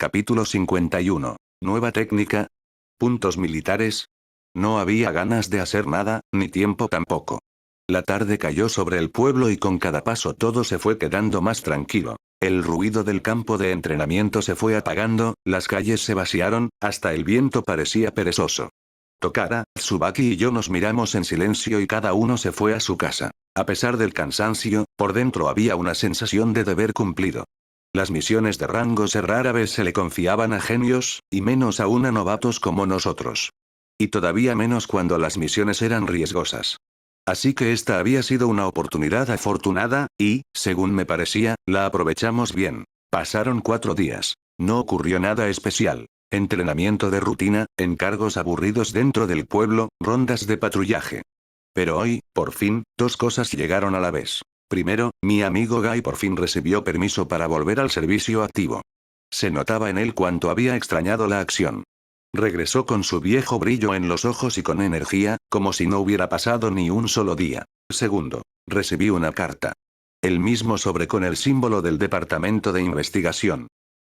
Capítulo 51. Nueva técnica. Puntos militares. No había ganas de hacer nada, ni tiempo tampoco. La tarde cayó sobre el pueblo y con cada paso todo se fue quedando más tranquilo. El ruido del campo de entrenamiento se fue apagando, las calles se vaciaron, hasta el viento parecía perezoso. Tokara, Tsubaki y yo nos miramos en silencio y cada uno se fue a su casa. A pesar del cansancio, por dentro había una sensación de deber cumplido. Las misiones de rango C rara vez se le confiaban a genios, y menos aún a novatos como nosotros. Y todavía menos cuando las misiones eran riesgosas. Así que esta había sido una oportunidad afortunada, y, según me parecía, la aprovechamos bien. Pasaron 4 días. No ocurrió nada especial. Entrenamiento de rutina, encargos aburridos dentro del pueblo, rondas de patrullaje. Pero hoy, por fin, 2 cosas llegaron a la vez. Primero, mi amigo Guy por fin recibió permiso para volver al servicio activo. Se notaba en él cuánto había extrañado la acción. Regresó con su viejo brillo en los ojos y con energía, como si no hubiera pasado ni un solo día. Segundo, recibí una carta. El mismo sobre con el símbolo del Departamento de Investigación.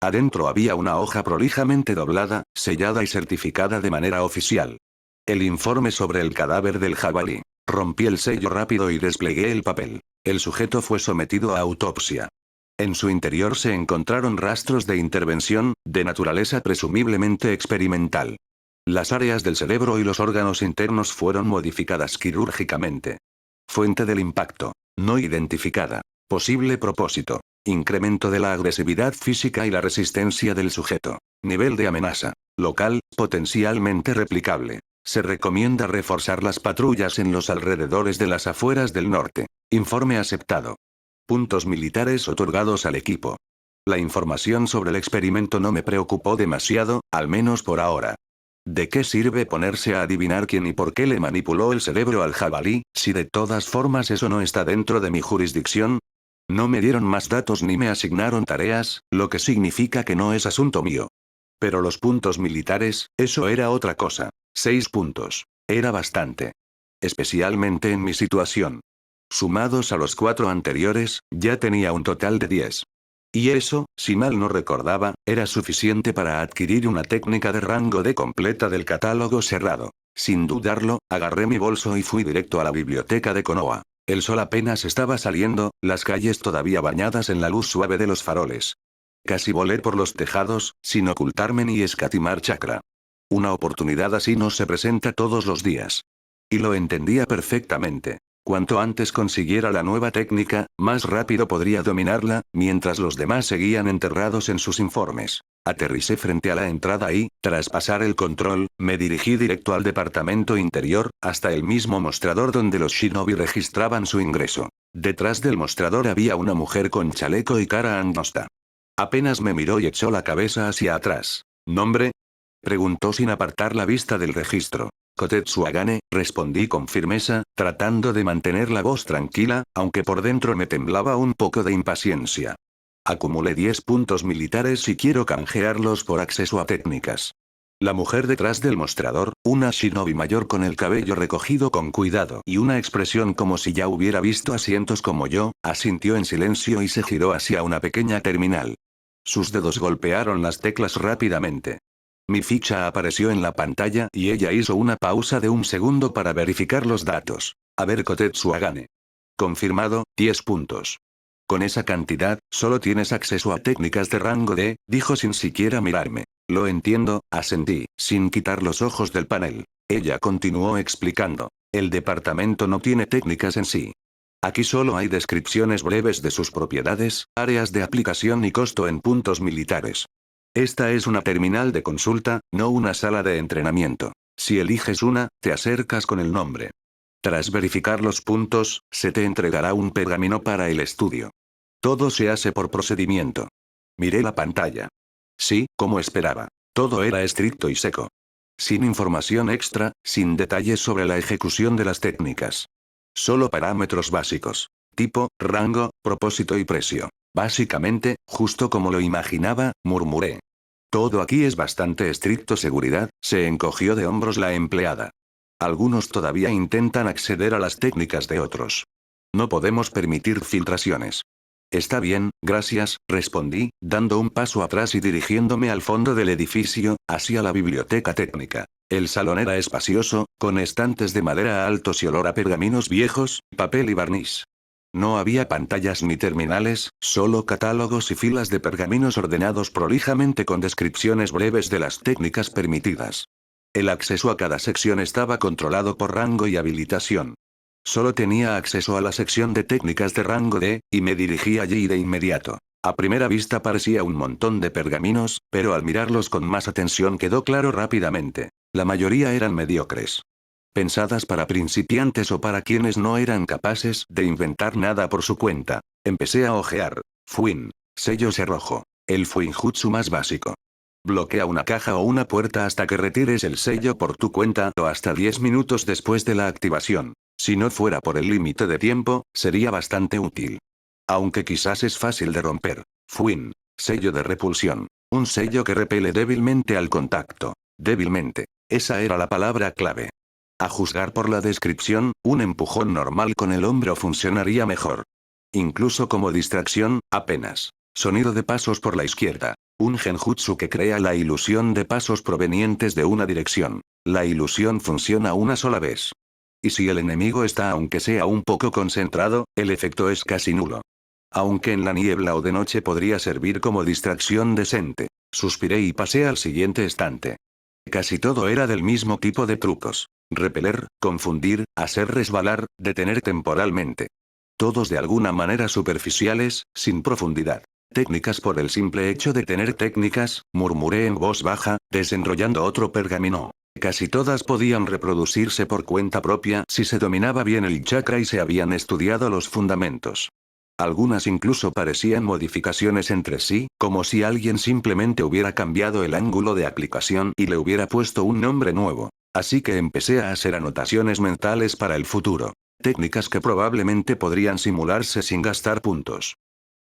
Adentro había una hoja prolijamente doblada, sellada y certificada de manera oficial. El informe sobre el cadáver del jabalí. Rompí el sello rápido y desplegué el papel. El sujeto fue sometido a autopsia. En su interior se encontraron rastros de intervención, de naturaleza presumiblemente experimental. Las áreas del cerebro y los órganos internos fueron modificadas quirúrgicamente. Fuente del impacto. No identificada. Posible propósito. Incremento de la agresividad física y la resistencia del sujeto. Nivel de amenaza. Local, potencialmente replicable. Se recomienda reforzar las patrullas en los alrededores de las afueras del norte. Informe aceptado. Puntos militares otorgados al equipo. La información sobre el experimento no me preocupó demasiado, al menos por ahora. ¿De qué sirve ponerse a adivinar quién y por qué le manipuló el cerebro al jabalí, si de todas formas eso no está dentro de mi jurisdicción? No me dieron más datos ni me asignaron tareas, lo que significa que no es asunto mío. Pero los puntos militares, eso era otra cosa. 6 puntos. Era bastante. Especialmente en mi situación. Sumados a los 4 anteriores, ya tenía un total de 10. Y eso, si mal no recordaba, era suficiente para adquirir una técnica de rango D completa del catálogo cerrado. Sin dudarlo, agarré mi bolso y fui directo a la biblioteca de Konoha. El sol apenas estaba saliendo, las calles todavía bañadas en la luz suave de los faroles. Casi volé por los tejados, sin ocultarme ni escatimar chakra. Una oportunidad así no se presenta todos los días. Y lo entendía perfectamente. Cuanto antes consiguiera la nueva técnica, más rápido podría dominarla, mientras los demás seguían enterrados en sus informes. Aterricé frente a la entrada y, tras pasar el control, me dirigí directo al departamento interior, hasta el mismo mostrador donde los shinobi registraban su ingreso. Detrás del mostrador había una mujer con chaleco y cara angosta. Apenas me miró y echó la cabeza hacia atrás. ¿Nombre? Preguntó sin apartar la vista del registro. Kotetsu Agane, respondí con firmeza, tratando de mantener la voz tranquila, aunque por dentro me temblaba un poco de impaciencia. Acumulé 10 puntos militares y quiero canjearlos por acceso a técnicas. La mujer detrás del mostrador, una shinobi mayor con el cabello recogido con cuidado y una expresión como si ya hubiera visto asientos como yo, asintió en silencio y se giró hacia una pequeña terminal. Sus dedos golpearon las teclas rápidamente. Mi ficha apareció en la pantalla y ella hizo una pausa de un segundo para verificar los datos. A ver, Kotetsu Agane. Confirmado, 10 puntos. Con esa cantidad, solo tienes acceso a técnicas de rango D, dijo sin siquiera mirarme. Lo entiendo, asentí, sin quitar los ojos del panel. Ella continuó explicando. El departamento no tiene técnicas en sí. Aquí solo hay descripciones breves de sus propiedades, áreas de aplicación y costo en puntos militares. Esta es una terminal de consulta, no una sala de entrenamiento. Si eliges una, te acercas con el nombre. Tras verificar los puntos, se te entregará un pergamino para el estudio. Todo se hace por procedimiento. Miré la pantalla. Sí, como esperaba. Todo era estricto y seco. Sin información extra, sin detalles sobre la ejecución de las técnicas. Solo parámetros básicos. Tipo, rango, propósito y precio. Básicamente, justo como lo imaginaba, murmuré. Todo aquí es bastante estricto. Seguridad, se encogió de hombros la empleada. Algunos todavía intentan acceder a las técnicas de otros. No podemos permitir filtraciones. Está bien, gracias, respondí, dando un paso atrás y dirigiéndome al fondo del edificio, hacia la biblioteca técnica. El salón era espacioso, con estantes de madera altos y olor a pergaminos viejos, papel y barniz. No había pantallas ni terminales, solo catálogos y filas de pergaminos ordenados prolijamente con descripciones breves de las técnicas permitidas. El acceso a cada sección estaba controlado por rango y habilitación. Solo tenía acceso a la sección de técnicas de rango D, y me dirigí allí de inmediato. A primera vista parecía un montón de pergaminos, pero al mirarlos con más atención quedó claro rápidamente. La mayoría eran mediocres. Pensadas para principiantes o para quienes no eran capaces de inventar nada por su cuenta. Empecé a ojear. Fuin. Sello cerrojo. El Fuinjutsu más básico. Bloquea una caja o una puerta hasta que retires el sello por tu cuenta o hasta 10 minutos después de la activación. Si no fuera por el límite de tiempo, sería bastante útil. Aunque quizás es fácil de romper. Fuin. Sello de repulsión. Un sello que repele débilmente al contacto. Débilmente. Esa era la palabra clave. A juzgar por la descripción, un empujón normal con el hombro funcionaría mejor. Incluso como distracción, apenas. Sonido de pasos por la izquierda. Un genjutsu que crea la ilusión de pasos provenientes de una dirección. La ilusión funciona una sola vez. Y si el enemigo está aunque sea un poco concentrado, el efecto es casi nulo. Aunque en la niebla o de noche podría servir como distracción decente. Suspiré y pasé al siguiente estante. Casi todo era del mismo tipo de trucos. Repeler, confundir, hacer resbalar, detener temporalmente. Todos de alguna manera superficiales, sin profundidad. Técnicas por el simple hecho de tener técnicas, murmuré en voz baja, desenrollando otro pergamino. Casi todas podían reproducirse por cuenta propia si se dominaba bien el chakra y se habían estudiado los fundamentos. Algunas incluso parecían modificaciones entre sí, como si alguien simplemente hubiera cambiado el ángulo de aplicación y le hubiera puesto un nombre nuevo. Así que empecé a hacer anotaciones mentales para el futuro. Técnicas que probablemente podrían simularse sin gastar puntos.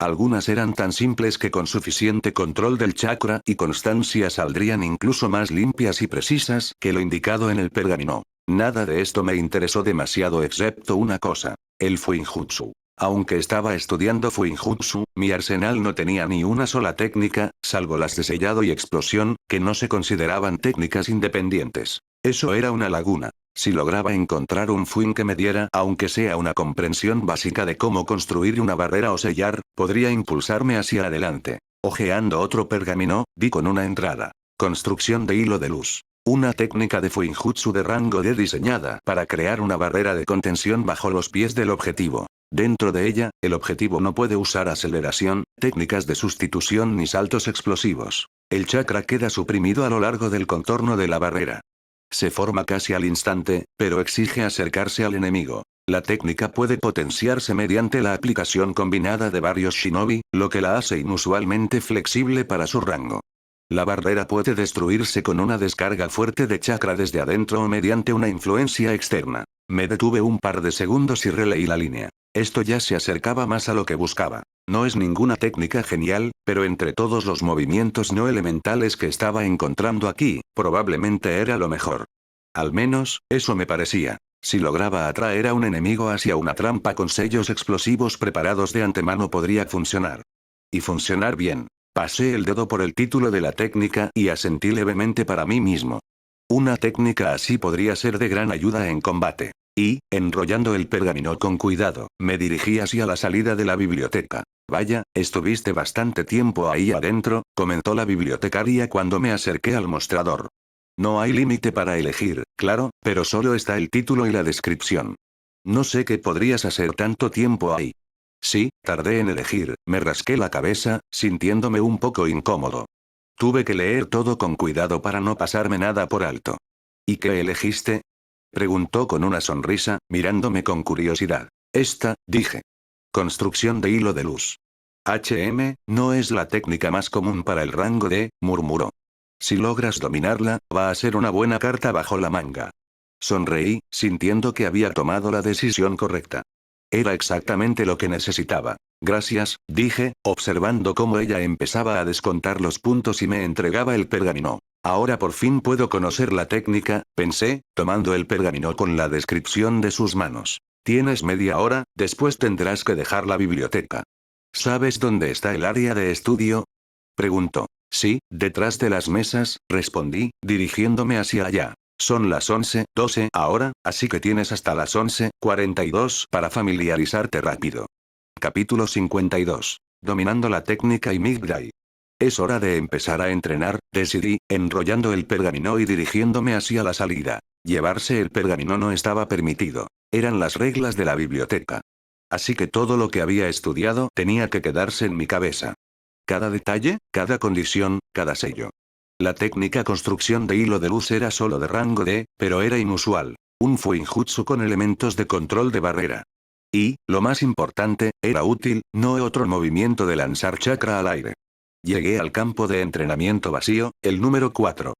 Algunas eran tan simples que con suficiente control del chakra y constancia saldrían incluso más limpias y precisas que lo indicado en el pergamino. Nada de esto me interesó demasiado excepto una cosa. El Fuinjutsu. Aunque estaba estudiando Fuinjutsu, mi arsenal no tenía ni una sola técnica, salvo las de sellado y explosión, que no se consideraban técnicas independientes. Eso era una laguna. Si lograba encontrar un Fuin que me diera, aunque sea una comprensión básica de cómo construir una barrera o sellar, podría impulsarme hacia adelante. Ojeando otro pergamino, di con una entrada. Construcción de hilo de luz. Una técnica de Fuinjutsu de rango D diseñada para crear una barrera de contención bajo los pies del objetivo. Dentro de ella, el objetivo no puede usar aceleración, técnicas de sustitución ni saltos explosivos. El chakra queda suprimido a lo largo del contorno de la barrera. Se forma casi al instante, pero exige acercarse al enemigo. La técnica puede potenciarse mediante la aplicación combinada de varios shinobi, lo que la hace inusualmente flexible para su rango. La barrera puede destruirse con una descarga fuerte de chakra desde adentro o mediante una influencia externa. Me detuve un par de segundos y releí la línea. Esto ya se acercaba más a lo que buscaba. No es ninguna técnica genial, pero entre todos los movimientos no elementales que estaba encontrando aquí, probablemente era lo mejor. Al menos, eso me parecía. Si lograba atraer a un enemigo hacia una trampa con sellos explosivos preparados de antemano podría funcionar. Y funcionar bien. Pasé el dedo por el título de la técnica y asentí levemente para mí mismo. Una técnica así podría ser de gran ayuda en combate. Y, enrollando el pergamino con cuidado, me dirigí hacia la salida de la biblioteca. Vaya, estuviste bastante tiempo ahí adentro, comentó la bibliotecaria cuando me acerqué al mostrador. No hay límite para elegir, claro, pero solo está el título y la descripción. No sé qué podrías hacer tanto tiempo ahí. Sí, tardé en elegir, me rasqué la cabeza, sintiéndome un poco incómodo. Tuve que leer todo con cuidado para no pasarme nada por alto. ¿Y qué elegiste? Preguntó con una sonrisa, mirándome con curiosidad. Esta, dije. Construcción de hilo de luz. No es la técnica más común para el rango D, murmuró. Si logras dominarla, va a ser una buena carta bajo la manga. Sonreí, sintiendo que había tomado la decisión correcta. Era exactamente lo que necesitaba. Gracias, dije, observando cómo ella empezaba a descontar los puntos y me entregaba el pergamino. Ahora por fin puedo conocer la técnica, pensé, tomando el pergamino con la descripción de sus manos. Tienes media hora, después tendrás que dejar la biblioteca. ¿Sabes dónde está el área de estudio? Preguntó. Sí, detrás de las mesas, respondí, dirigiéndome hacia allá. Son las 11:12 ahora, así que tienes hasta las 11:42 para familiarizarte rápido. Capítulo 52. Dominando la técnica y Midday. Es hora de empezar a entrenar, decidí, enrollando el pergamino y dirigiéndome hacia la salida. Llevarse el pergamino no estaba permitido. Eran las reglas de la biblioteca. Así que todo lo que había estudiado tenía que quedarse en mi cabeza. Cada detalle, cada condición, cada sello. La técnica construcción de hilo de luz era solo de rango D, pero era inusual. Un fuinjutsu con elementos de control de barrera. Y, lo más importante, era útil, no otro movimiento de lanzar chakra al aire. Llegué al campo de entrenamiento vacío, el número 4.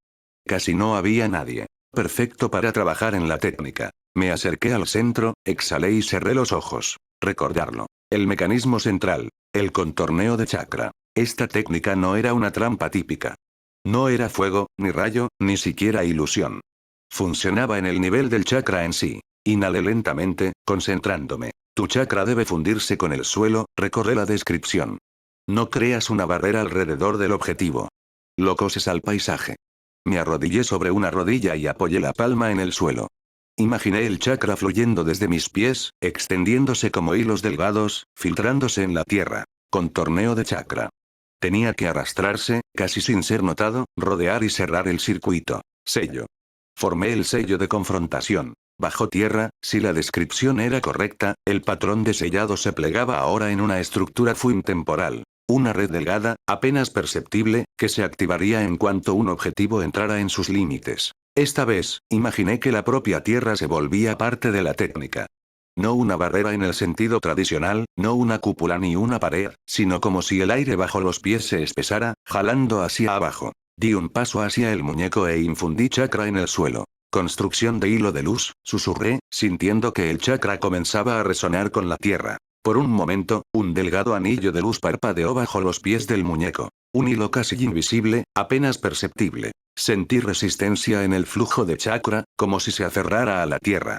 Casi no había nadie. Perfecto para trabajar en la técnica. Me acerqué al centro, exhalé y cerré los ojos. Recordarlo. El mecanismo central. El contorneo de chakra. Esta técnica no era una trampa típica. No era fuego, ni rayo, ni siquiera ilusión. Funcionaba en el nivel del chakra en sí. Inhalé lentamente, concentrándome. Tu chakra debe fundirse con el suelo, recorre la descripción. No creas una barrera alrededor del objetivo. Lo coses al paisaje. Me arrodillé sobre una rodilla y apoyé la palma en el suelo. Imaginé el chakra fluyendo desde mis pies, extendiéndose como hilos delgados, filtrándose en la tierra. Contorneo de chakra. Tenía que arrastrarse, casi sin ser notado, rodear y cerrar el circuito. Sello. Formé el sello de confrontación. Bajo tierra, si la descripción era correcta, el patrón de sellado se plegaba ahora en una estructura temporal. Una red delgada, apenas perceptible, que se activaría en cuanto un objetivo entrara en sus límites. Esta vez, imaginé que la propia tierra se volvía parte de la técnica. No una barrera en el sentido tradicional, no una cúpula ni una pared, sino como si el aire bajo los pies se espesara, jalando hacia abajo. Di un paso hacia el muñeco e infundí chakra en el suelo. Construcción de hilo de luz, susurré, sintiendo que el chakra comenzaba a resonar con la tierra. Por un momento, un delgado anillo de luz parpadeó bajo los pies del muñeco. Un hilo casi invisible, apenas perceptible. Sentí resistencia en el flujo de chakra, como si se aferrara a la tierra.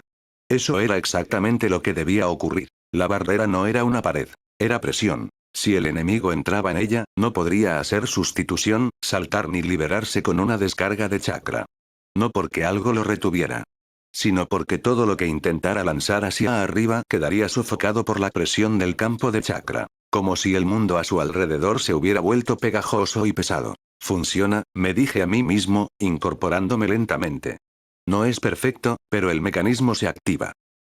Eso era exactamente lo que debía ocurrir. La barrera no era una pared. Era presión. Si el enemigo entraba en ella, no podría hacer sustitución, saltar ni liberarse con una descarga de chakra. No porque algo lo retuviera, sino porque todo lo que intentara lanzar hacia arriba quedaría sofocado por la presión del campo de chakra. Como si el mundo a su alrededor se hubiera vuelto pegajoso y pesado. Funciona, me dije a mí mismo, incorporándome lentamente. No es perfecto, pero el mecanismo se activa.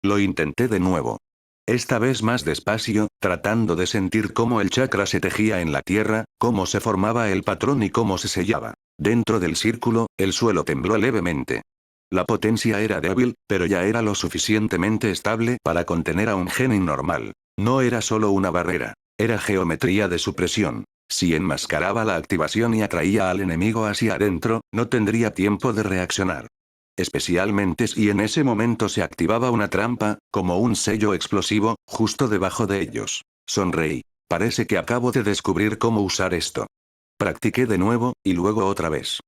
Lo intenté de nuevo. Esta vez más despacio, tratando de sentir cómo el chakra se tejía en la tierra, cómo se formaba el patrón y cómo se sellaba. Dentro del círculo, el suelo tembló levemente. La potencia era débil, pero ya era lo suficientemente estable para contener a un genin normal. No era solo una barrera. Era geometría de supresión. Si enmascaraba la activación y atraía al enemigo hacia adentro, no tendría tiempo de reaccionar. Especialmente si en ese momento se activaba una trampa, como un sello explosivo, justo debajo de ellos. Sonreí. Parece que acabo de descubrir cómo usar esto. Practiqué de nuevo, y luego otra vez.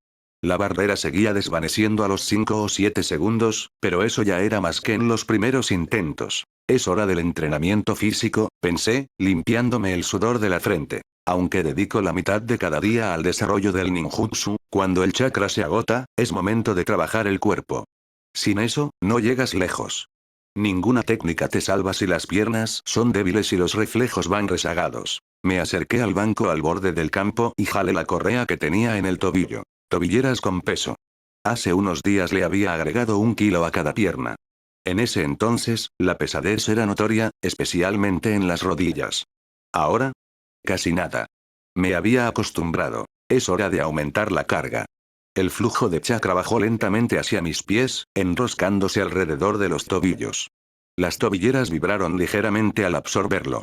La barrera seguía desvaneciendo a los 5 o 7 segundos, pero eso ya era más que en los primeros intentos. Es hora del entrenamiento físico, pensé, limpiándome el sudor de la frente. Aunque dedico la mitad de cada día al desarrollo del ninjutsu, cuando el chakra se agota, es momento de trabajar el cuerpo. Sin eso, no llegas lejos. Ninguna técnica te salva si las piernas son débiles y los reflejos van rezagados. Me acerqué al banco al borde del campo y jalé la correa que tenía en el tobillo. Tobilleras con peso. Hace unos días le había agregado 1 kilo a cada pierna. En ese entonces, la pesadez era notoria, especialmente en las rodillas. Ahora, casi nada. Me había acostumbrado. Es hora de aumentar la carga. El flujo de chakra bajó lentamente hacia mis pies, enroscándose alrededor de los tobillos. Las tobilleras vibraron ligeramente al absorberlo.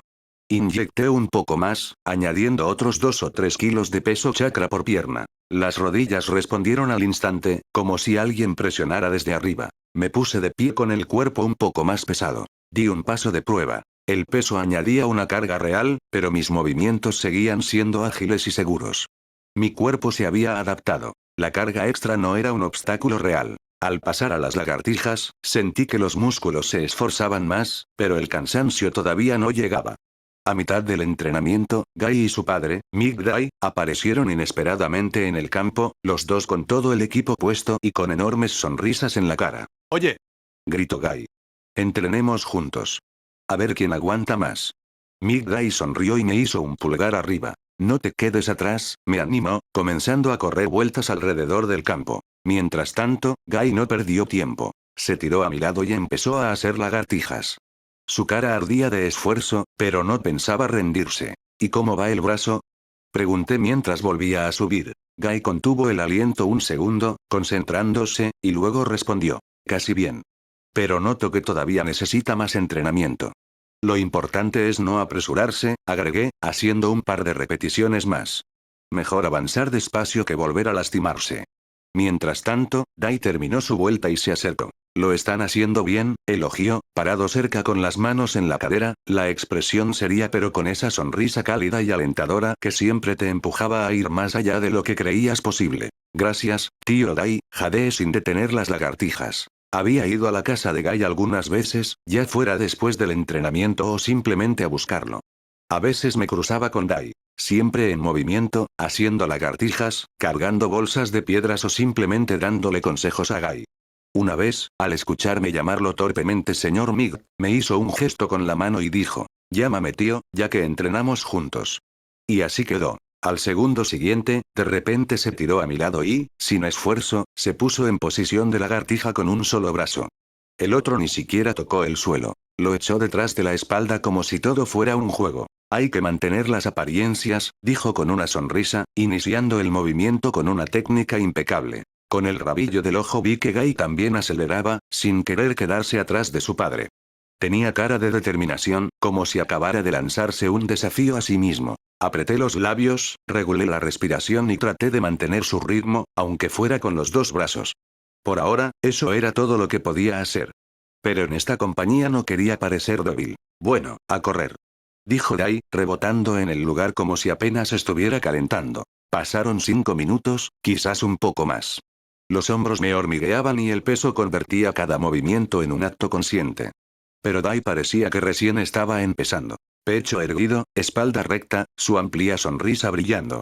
Inyecté un poco más, añadiendo otros 2 o 3 kilos de peso chakra por pierna. Las rodillas respondieron al instante, como si alguien presionara desde arriba. Me puse de pie con el cuerpo un poco más pesado. Di un paso de prueba. El peso añadía una carga real, pero mis movimientos seguían siendo ágiles y seguros. Mi cuerpo se había adaptado. La carga extra no era un obstáculo real. Al pasar a las lagartijas, sentí que los músculos se esforzaban más, pero el cansancio todavía no llegaba. A mitad del entrenamiento, Gai y su padre, Migdai, aparecieron inesperadamente en el campo, los dos con todo el equipo puesto y con enormes sonrisas en la cara. Oye, Gritó Gai. Entrenemos juntos. A ver quién aguanta más. Migdai sonrió y me hizo un pulgar arriba. No te quedes atrás, me animó, comenzando a correr vueltas alrededor del campo. Mientras tanto, Gai no perdió tiempo. Se tiró a mi lado y empezó a hacer lagartijas. Su cara ardía de esfuerzo, pero no pensaba rendirse. ¿Y cómo va el brazo? Pregunté mientras volvía a subir. Gai contuvo el aliento un segundo, concentrándose, y luego respondió. Casi bien. Pero noto que todavía necesita más entrenamiento. Lo importante es no apresurarse, agregué, haciendo un par de repeticiones más. Mejor avanzar despacio que volver a lastimarse. Mientras tanto, Dai terminó su vuelta y se acercó. Lo están haciendo bien, elogió, parado cerca con las manos en la cadera, la expresión seria pero con esa sonrisa cálida y alentadora que siempre te empujaba a ir más allá de lo que creías posible. Gracias, tío Dai, jadeé sin detener las lagartijas. Había ido a la casa de Gai algunas veces, ya fuera después del entrenamiento o simplemente a buscarlo. A veces me cruzaba con Dai. Siempre en movimiento, haciendo lagartijas, cargando bolsas de piedras o simplemente dándole consejos a Gai. Una vez, al escucharme llamarlo torpemente señor Mig, me hizo un gesto con la mano y dijo, llámame tío, ya que entrenamos juntos. Y así quedó. Al segundo siguiente, de repente se tiró a mi lado y, sin esfuerzo, se puso en posición de lagartija con un solo brazo. El otro ni siquiera tocó el suelo. Lo echó detrás de la espalda como si todo fuera un juego. Hay que mantener las apariencias, dijo con una sonrisa, iniciando el movimiento con una técnica impecable. Con el rabillo del ojo vi que Gai también aceleraba, sin querer quedarse atrás de su padre. Tenía cara de determinación, como si acabara de lanzarse un desafío a sí mismo. Apreté los labios, regulé la respiración y traté de mantener su ritmo, aunque fuera con los dos brazos. Por ahora, eso era todo lo que podía hacer. Pero en esta compañía no quería parecer débil. Bueno, a correr. Dijo Dai, rebotando en el lugar como si apenas estuviera calentando. Pasaron 5 minutos, quizás un poco más. Los hombros me hormigueaban y el peso convertía cada movimiento en un acto consciente. Pero Dai parecía que recién estaba empezando. Pecho erguido, espalda recta, su amplia sonrisa brillando.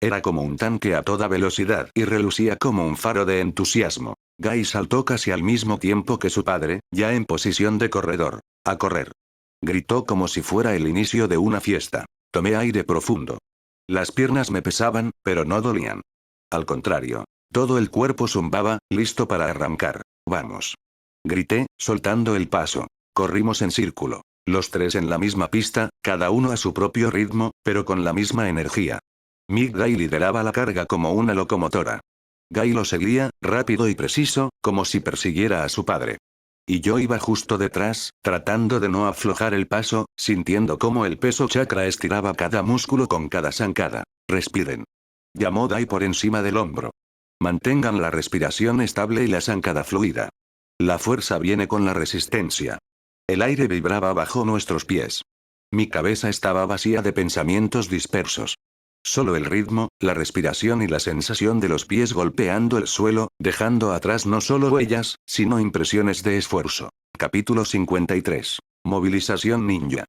Era como un tanque a toda velocidad y relucía como un faro de entusiasmo. Gai saltó casi al mismo tiempo que su padre, ya en posición de corredor. A correr. Gritó como si fuera el inicio de una fiesta. Tomé aire profundo. Las piernas me pesaban, pero no dolían. Al contrario. Todo el cuerpo zumbaba, listo para arrancar. Vamos. Grité, soltando el paso. Corrimos en círculo. Los tres en la misma pista, cada uno a su propio ritmo, pero con la misma energía. Migdai lideraba la carga como una locomotora. Gai lo seguía, rápido y preciso, como si persiguiera a su padre. Y yo iba justo detrás, tratando de no aflojar el paso, sintiendo cómo el peso chakra estiraba cada músculo con cada zancada. Respiren. Llamó Dai por encima del hombro. Mantengan la respiración estable y la zancada fluida. La fuerza viene con la resistencia. El aire vibraba bajo nuestros pies. Mi cabeza estaba vacía de pensamientos dispersos. Solo el ritmo, la respiración y la sensación de los pies golpeando el suelo, dejando atrás no solo huellas, sino impresiones de esfuerzo. Capítulo 53. Movilización ninja.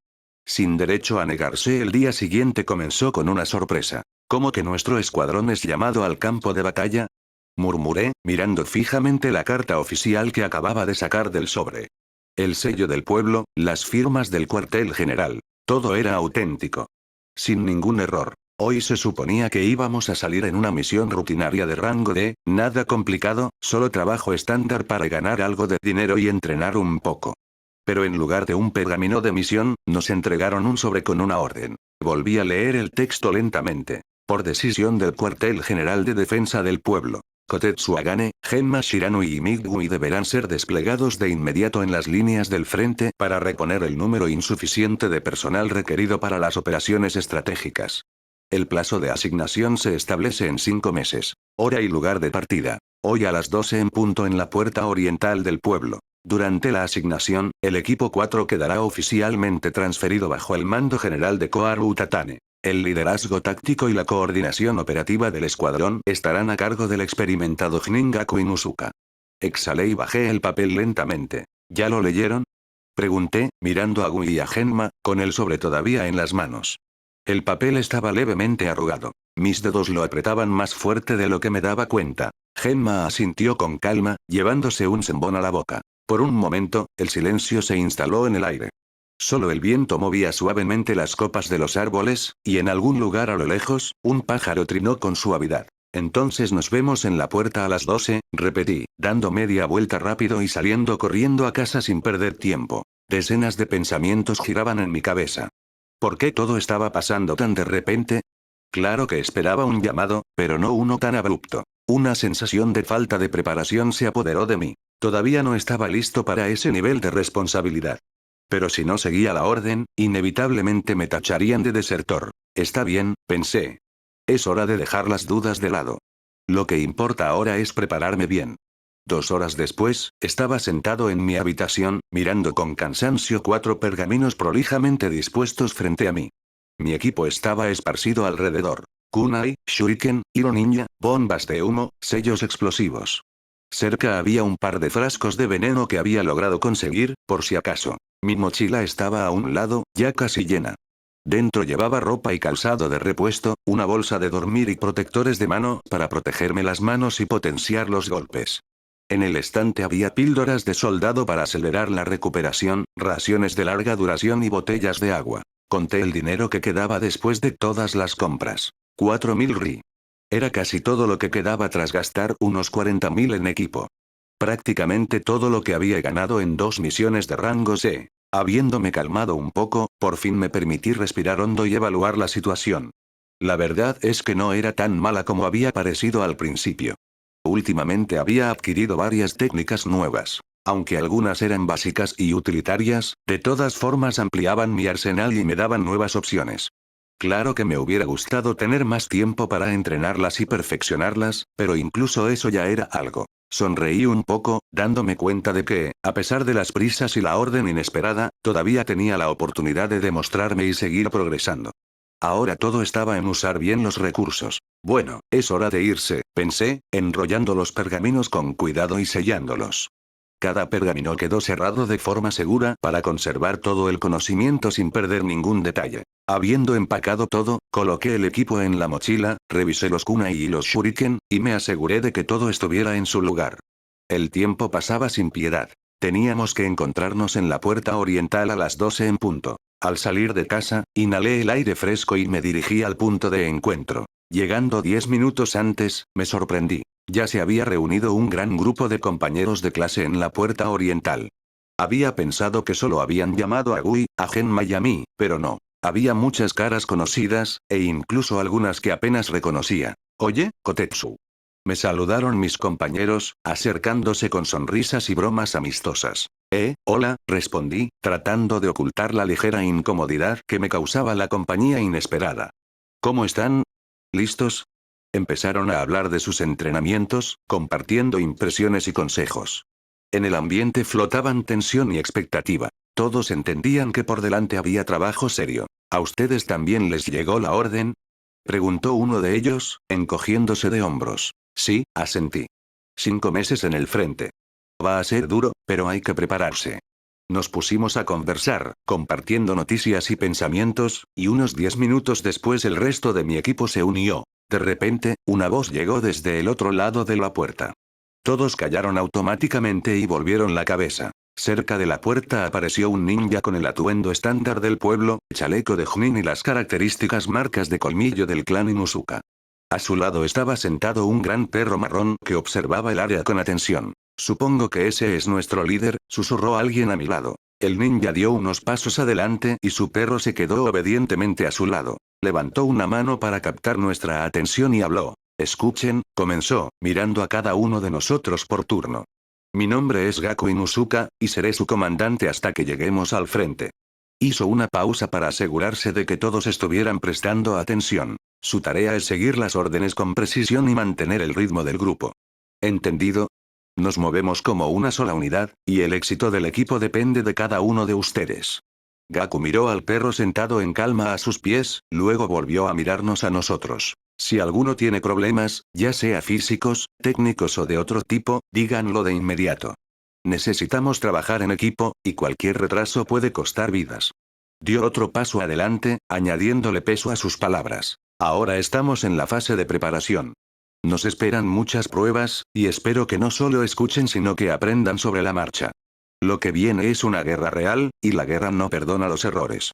Sin derecho a negarse, el día siguiente comenzó con una sorpresa. ¿Cómo que nuestro escuadrón es llamado al campo de batalla? Murmuré, mirando fijamente la carta oficial que acababa de sacar del sobre. El sello del pueblo, las firmas del cuartel general. Todo era auténtico. Sin ningún error. Hoy se suponía que íbamos a salir en una misión rutinaria de rango D, nada complicado, solo trabajo estándar para ganar algo de dinero y entrenar un poco. Pero en lugar de un pergamino de misión, nos entregaron un sobre con una orden. Volví a leer el texto lentamente. Por decisión del Cuartel General de Defensa del Pueblo. Kotetsu Agane, Genma Shirano y Migui deberán ser desplegados de inmediato en las líneas del frente para reponer el número insuficiente de personal requerido para las operaciones estratégicas. El plazo de asignación se establece en 5 meses. Hora y lugar de partida. Hoy a las 12 en punto en la puerta oriental del pueblo. Durante la asignación, el equipo 4 quedará oficialmente transferido bajo el mando general de Koharu Utatane. El liderazgo táctico y la coordinación operativa del escuadrón estarán a cargo del experimentado Jningaku Inuzuka. Exhalé y bajé el papel lentamente. ¿Ya lo leyeron? Pregunté, mirando a Gui y a Genma, con el sobre todavía en las manos. El papel estaba levemente arrugado. Mis dedos lo apretaban más fuerte de lo que me daba cuenta. Genma asintió con calma, llevándose un sembón a la boca. Por un momento, el silencio se instaló en el aire. Solo el viento movía suavemente las copas de los árboles, y en algún lugar a lo lejos, un pájaro trinó con suavidad. Entonces nos vemos en la puerta a las 12, repetí, dando media vuelta rápido y saliendo corriendo a casa sin perder tiempo. Decenas de pensamientos giraban en mi cabeza. ¿Por qué todo estaba pasando tan de repente? Claro que esperaba un llamado, pero no uno tan abrupto. Una sensación de falta de preparación se apoderó de mí. Todavía no estaba listo para ese nivel de responsabilidad. Pero si no seguía la orden, inevitablemente me tacharían de desertor. Está bien, pensé. Es hora de dejar las dudas de lado. Lo que importa ahora es prepararme bien. 2 horas después, estaba sentado en mi habitación, mirando con cansancio 4 pergaminos prolijamente dispuestos frente a mí. Mi equipo estaba esparcido alrededor. Kunai, shuriken, hilo ninja, bombas de humo, sellos explosivos. Cerca había un par de frascos de veneno que había logrado conseguir, por si acaso. Mi mochila estaba a un lado, ya casi llena. Dentro llevaba ropa y calzado de repuesto, una bolsa de dormir y protectores de mano para protegerme las manos y potenciar los golpes. En el estante había píldoras de soldado para acelerar la recuperación, raciones de larga duración y botellas de agua. Conté el dinero que quedaba después de todas las compras. 4000 ri. Era casi todo lo que quedaba tras gastar unos 40.000 en equipo. Prácticamente todo lo que había ganado en 2 misiones de rango C. Habiéndome calmado un poco, por fin me permití respirar hondo y evaluar la situación. La verdad es que no era tan mala como había parecido al principio. Últimamente había adquirido varias técnicas nuevas. Aunque algunas eran básicas y utilitarias, de todas formas ampliaban mi arsenal y me daban nuevas opciones. Claro que me hubiera gustado tener más tiempo para entrenarlas y perfeccionarlas, pero incluso eso ya era algo. Sonreí un poco, dándome cuenta de que, a pesar de las prisas y la orden inesperada, todavía tenía la oportunidad de demostrarme y seguir progresando. Ahora todo estaba en usar bien los recursos. Bueno, es hora de irse, pensé, enrollando los pergaminos con cuidado y sellándolos. Cada pergamino quedó cerrado de forma segura para conservar todo el conocimiento sin perder ningún detalle. Habiendo empacado todo, coloqué el equipo en la mochila, revisé los kunai y los shuriken, y me aseguré de que todo estuviera en su lugar. El tiempo pasaba sin piedad. Teníamos que encontrarnos en la puerta oriental a las 12 en punto. Al salir de casa, inhalé el aire fresco y me dirigí al punto de encuentro. Llegando 10 minutos antes, me sorprendí. Ya se había reunido un gran grupo de compañeros de clase en la puerta oriental. Había pensado que solo habían llamado a Gui, a Genma y a mí, pero no. Había muchas caras conocidas, e incluso algunas que apenas reconocía. Oye, Kotetsu. Me saludaron mis compañeros, acercándose con sonrisas y bromas amistosas. Hola, respondí, tratando de ocultar la ligera incomodidad que me causaba la compañía inesperada. ¿Cómo están? ¿Listos? Empezaron a hablar de sus entrenamientos, compartiendo impresiones y consejos. En el ambiente flotaban tensión y expectativa. Todos entendían que por delante había trabajo serio. ¿A ustedes también les llegó la orden?, preguntó uno de ellos, encogiéndose de hombros. Sí, asentí. 5 meses en el frente. Va a ser duro, pero hay que prepararse. Nos pusimos a conversar, compartiendo noticias y pensamientos, y unos 10 minutos después el resto de mi equipo se unió. De repente, una voz llegó desde el otro lado de la puerta. Todos callaron automáticamente y volvieron la cabeza. Cerca de la puerta apareció un ninja con el atuendo estándar del pueblo, chaleco de Junin y las características marcas de colmillo del clan Inuzuka. A su lado estaba sentado un gran perro marrón que observaba el área con atención. Supongo que ese es nuestro líder, susurró alguien a mi lado. El ninja dio unos pasos adelante y su perro se quedó obedientemente a su lado. Levantó una mano para captar nuestra atención y habló. Escuchen, comenzó, mirando a cada uno de nosotros por turno. Mi nombre es Gaku Inuzuka, y seré su comandante hasta que lleguemos al frente. Hizo una pausa para asegurarse de que todos estuvieran prestando atención. Su tarea es seguir las órdenes con precisión y mantener el ritmo del grupo. ¿Entendido? Nos movemos como una sola unidad, y el éxito del equipo depende de cada uno de ustedes. Gaku miró al perro sentado en calma a sus pies, luego volvió a mirarnos a nosotros. Si alguno tiene problemas, ya sea físicos, técnicos o de otro tipo, díganlo de inmediato. Necesitamos trabajar en equipo, y cualquier retraso puede costar vidas. Dio otro paso adelante, añadiéndole peso a sus palabras. Ahora estamos en la fase de preparación. Nos esperan muchas pruebas, y espero que no solo escuchen sino que aprendan sobre la marcha. Lo que viene es una guerra real, y la guerra no perdona los errores.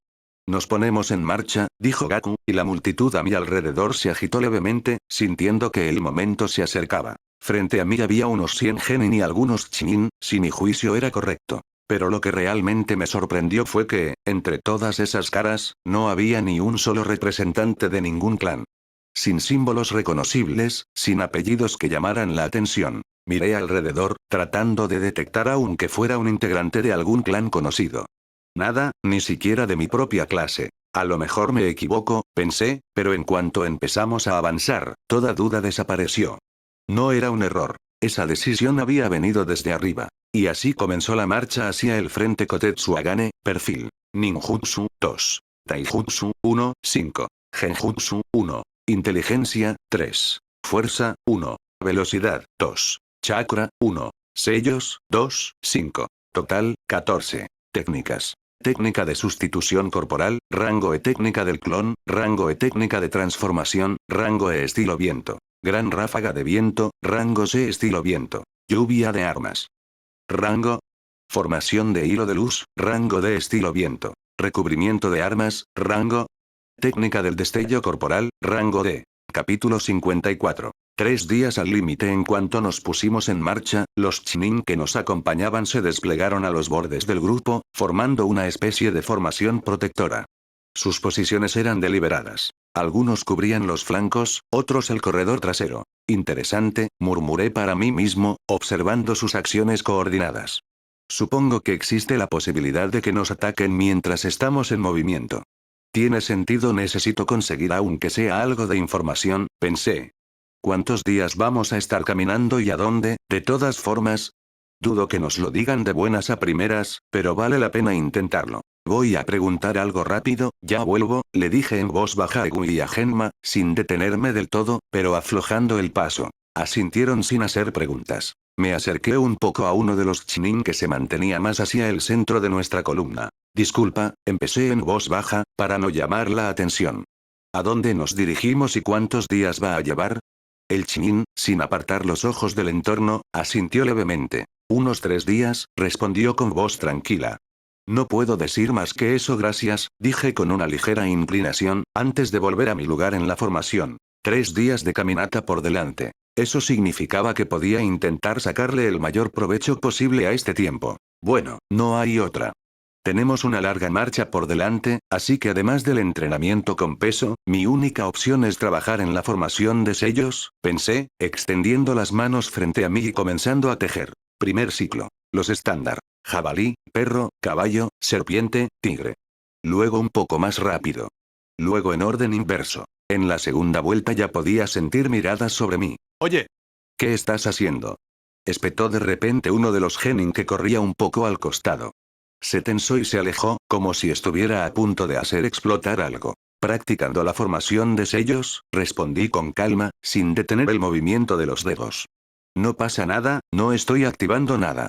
Nos ponemos en marcha, dijo Gaku, y la multitud a mi alrededor se agitó levemente, sintiendo que el momento se acercaba. Frente a mí había unos 100 genin y algunos chunin, si mi juicio era correcto. Pero lo que realmente me sorprendió fue que, entre todas esas caras, no había ni un solo representante de ningún clan. Sin símbolos reconocibles, sin apellidos que llamaran la atención. Miré alrededor, tratando de detectar aunque fuera un integrante de algún clan conocido. Nada, ni siquiera de mi propia clase. A lo mejor me equivoco, pensé, pero en cuanto empezamos a avanzar, toda duda desapareció. No era un error. Esa decisión había venido desde arriba. Y así comenzó la marcha hacia el frente Kotetsu Agane, perfil. Ninjutsu, 2. Taijutsu, 1, 5. Genjutsu, 1. Inteligencia, 3. Fuerza, 1. Velocidad, 2. Chakra, 1. Sellos, 2, 5. Total, 14. Técnicas. Técnica de sustitución corporal, rango E técnica del clon, rango E técnica de transformación, rango E estilo viento. Gran ráfaga de viento, rango C estilo viento. Lluvia de armas. Rango. Formación de hilo de luz, rango D estilo viento. Recubrimiento de armas, rango. Técnica del destello corporal, rango D. Capítulo 54. 3 días al límite. En cuanto nos pusimos en marcha, los chunin que nos acompañaban se desplegaron a los bordes del grupo, formando una especie de formación protectora. Sus posiciones eran deliberadas. Algunos cubrían los flancos, otros el corredor trasero. Interesante, murmuré para mí mismo, observando sus acciones coordinadas. Supongo que existe la posibilidad de que nos ataquen mientras estamos en movimiento. Tiene sentido, necesito conseguir aunque sea algo de información, pensé. ¿Cuántos días vamos a estar caminando y a dónde? De todas formas, dudo que nos lo digan de buenas a primeras, pero vale la pena intentarlo. Voy a preguntar algo rápido, ya vuelvo, le dije en voz baja a Gui y a Genma, sin detenerme del todo, pero aflojando el paso. Asintieron sin hacer preguntas. Me acerqué un poco a uno de los chunin que se mantenía más hacia el centro de nuestra columna. Disculpa, empecé en voz baja, para no llamar la atención. ¿A dónde nos dirigimos y cuántos días va a llevar? El chunin, sin apartar los ojos del entorno, asintió levemente. Unos 3 días, respondió con voz tranquila. No puedo decir más que eso, gracias, dije con una ligera inclinación, antes de volver a mi lugar en la formación. 3 días de caminata por delante. Eso significaba que podía intentar sacarle el mayor provecho posible a este tiempo. Bueno, no hay otra. Tenemos una larga marcha por delante, así que además del entrenamiento con peso, mi única opción es trabajar en la formación de sellos, pensé, extendiendo las manos frente a mí y comenzando a tejer. Primer ciclo. Los estándar. Jabalí, perro, caballo, serpiente, tigre. Luego un poco más rápido. Luego en orden inverso. En la segunda vuelta ya podía sentir miradas sobre mí. Oye, ¿qué estás haciendo? Espetó de repente uno de los genin que corría un poco al costado. Se tensó y se alejó, como si estuviera a punto de hacer explotar algo. Practicando la formación de sellos, respondí con calma, sin detener el movimiento de los dedos. No pasa nada, no estoy activando nada.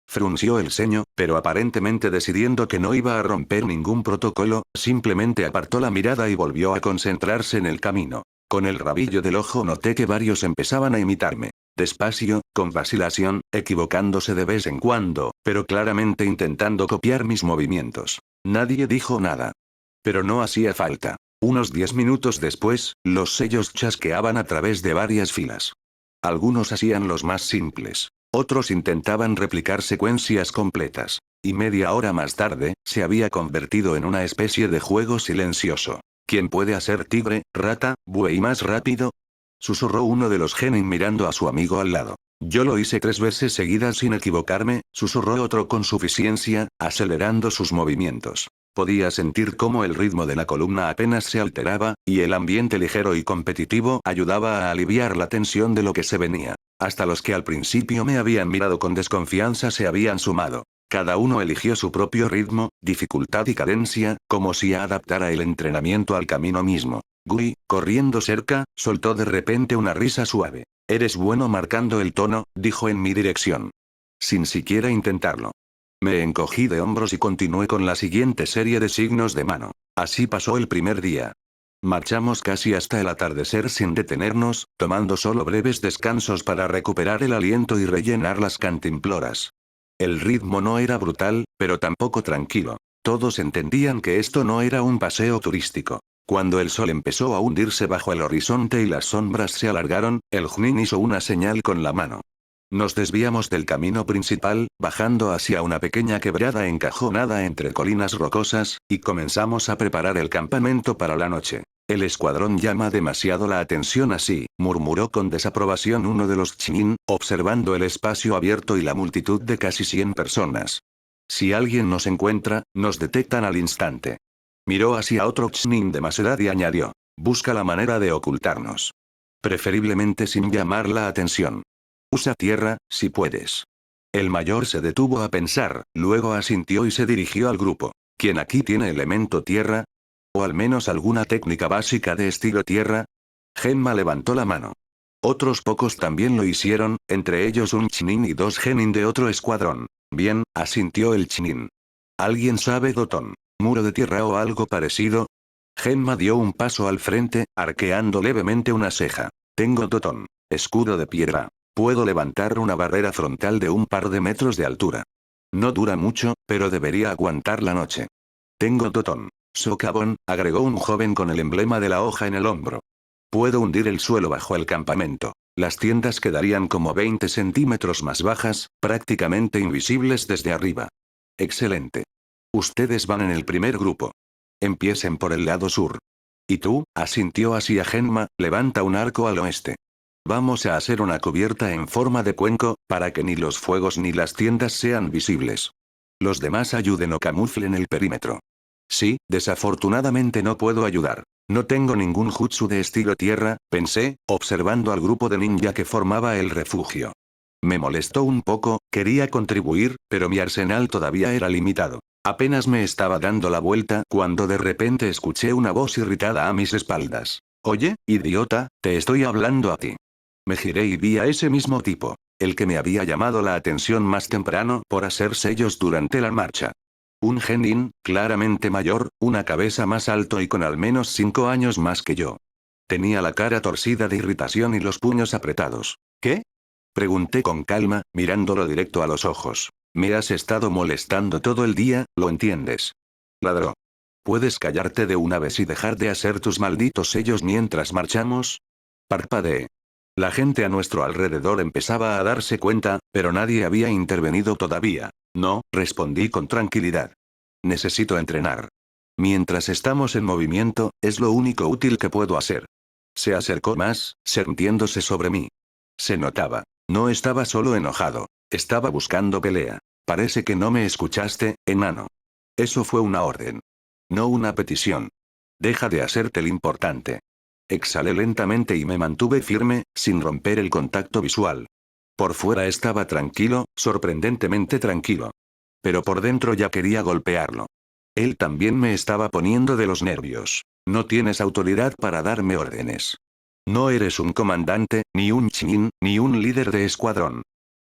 Frunció el ceño, pero aparentemente decidiendo que no iba a romper ningún protocolo, simplemente apartó la mirada y volvió a concentrarse en el camino. Con el rabillo del ojo noté que varios empezaban a imitarme. Despacio, con vacilación, equivocándose de vez en cuando, pero claramente intentando copiar mis movimientos. Nadie dijo nada. Pero no hacía falta. Unos 10 minutos después, los sellos chasqueaban a través de varias filas. Algunos hacían los más simples. Otros intentaban replicar secuencias completas. Y media hora más tarde, se había convertido en una especie de juego silencioso. ¿Quién puede hacer tigre, rata, buey más rápido? Susurró uno de los genin mirando a su amigo al lado. Yo lo hice 3 veces seguidas sin equivocarme, susurró otro con suficiencia, acelerando sus movimientos. Podía sentir cómo el ritmo de la columna apenas se alteraba, y el ambiente ligero y competitivo ayudaba a aliviar la tensión de lo que se venía. Hasta los que al principio me habían mirado con desconfianza se habían sumado. Cada uno eligió su propio ritmo, dificultad y cadencia, como si adaptara el entrenamiento al camino mismo. Gui, corriendo cerca, soltó de repente una risa suave. Eres bueno marcando el tono, dijo en mi dirección. sin siquiera intentarlo. Me encogí de hombros y continué con la siguiente serie de signos de mano. Así pasó el primer día. Marchamos casi hasta el atardecer sin detenernos, tomando solo breves descansos para recuperar el aliento y rellenar las cantimploras. El ritmo no era brutal, pero tampoco tranquilo. Todos entendían que esto no era un paseo turístico. Cuando el sol empezó a hundirse bajo el horizonte y las sombras se alargaron, el Jnin hizo una señal con la mano. Nos desviamos del camino principal, bajando hacia una pequeña quebrada encajonada entre colinas rocosas, y comenzamos a preparar el campamento para la noche. El escuadrón llama demasiado la atención así, murmuró con desaprobación uno de los Chnin, observando el espacio abierto y la multitud de casi 100 personas. Si alguien nos encuentra, nos detectan al instante. Miró hacia otro Chnin de más edad y añadió: busca la manera de ocultarnos. Preferiblemente sin llamar la atención. Usa tierra, si puedes. El mayor se detuvo a pensar, luego asintió y se dirigió al grupo. ¿Quién aquí tiene elemento tierra? ¿O al menos alguna técnica básica de estilo tierra? Genma levantó la mano. Otros pocos también lo hicieron, entre ellos un Chnin y 2 Genin de otro escuadrón. Bien, asintió el Chnin. ¿Alguien sabe Dotón? ¿Muro de tierra o algo parecido? Genma dio un paso al frente, arqueando levemente una ceja. Tengo Dotón. Escudo de piedra. Puedo levantar una barrera frontal de un par de metros de altura. No dura mucho, pero debería aguantar la noche. Tengo Dotón. Socavón, agregó un joven con el emblema de la hoja en el hombro. Puedo hundir el suelo bajo el campamento. Las tiendas quedarían como 20 centímetros más bajas, prácticamente invisibles desde arriba. Excelente. Ustedes van en el primer grupo. Empiecen por el lado sur. ¿Y tú? Asintió hacia Genma, levanta un arco al oeste. Vamos a hacer una cubierta en forma de cuenco, para que ni los fuegos ni las tiendas sean visibles. Los demás ayuden o camuflen el perímetro. Sí, desafortunadamente no puedo ayudar. No tengo ningún jutsu de estilo tierra, pensé, observando al grupo de ninja que formaba el refugio. Me molestó un poco, quería contribuir, pero mi arsenal todavía era limitado. Apenas me estaba dando la vuelta cuando de repente escuché una voz irritada a mis espaldas. Oye, idiota, te estoy hablando a ti. Me giré y vi a ese mismo tipo, el que me había llamado la atención más temprano por hacer sellos durante la marcha. Un genin, claramente mayor, una cabeza más alto y con al menos 5 años más que yo. Tenía la cara torcida de irritación y los puños apretados. ¿Qué? Pregunté con calma, mirándolo directo a los ojos. Me has estado molestando todo el día, ¿lo entiendes? Ladró. ¿Puedes callarte de una vez y dejar de hacer tus malditos sellos mientras marchamos? Parpadeé. La gente a nuestro alrededor empezaba a darse cuenta, pero nadie había intervenido todavía. No, respondí con tranquilidad. Necesito entrenar. Mientras estamos en movimiento, es lo único útil que puedo hacer. Se acercó más, sintiéndose sobre mí. Se notaba. No estaba solo enojado. Estaba buscando pelea. Parece que no me escuchaste, enano. Eso fue una orden. No una petición. Deja de hacerte el importante. Exhalé lentamente y me mantuve firme, sin romper el contacto visual. Por fuera estaba tranquilo, sorprendentemente tranquilo. Pero por dentro ya quería golpearlo. Él también me estaba poniendo de los nervios. No tienes autoridad para darme órdenes. No eres un comandante, ni un Chnin, ni un líder de escuadrón.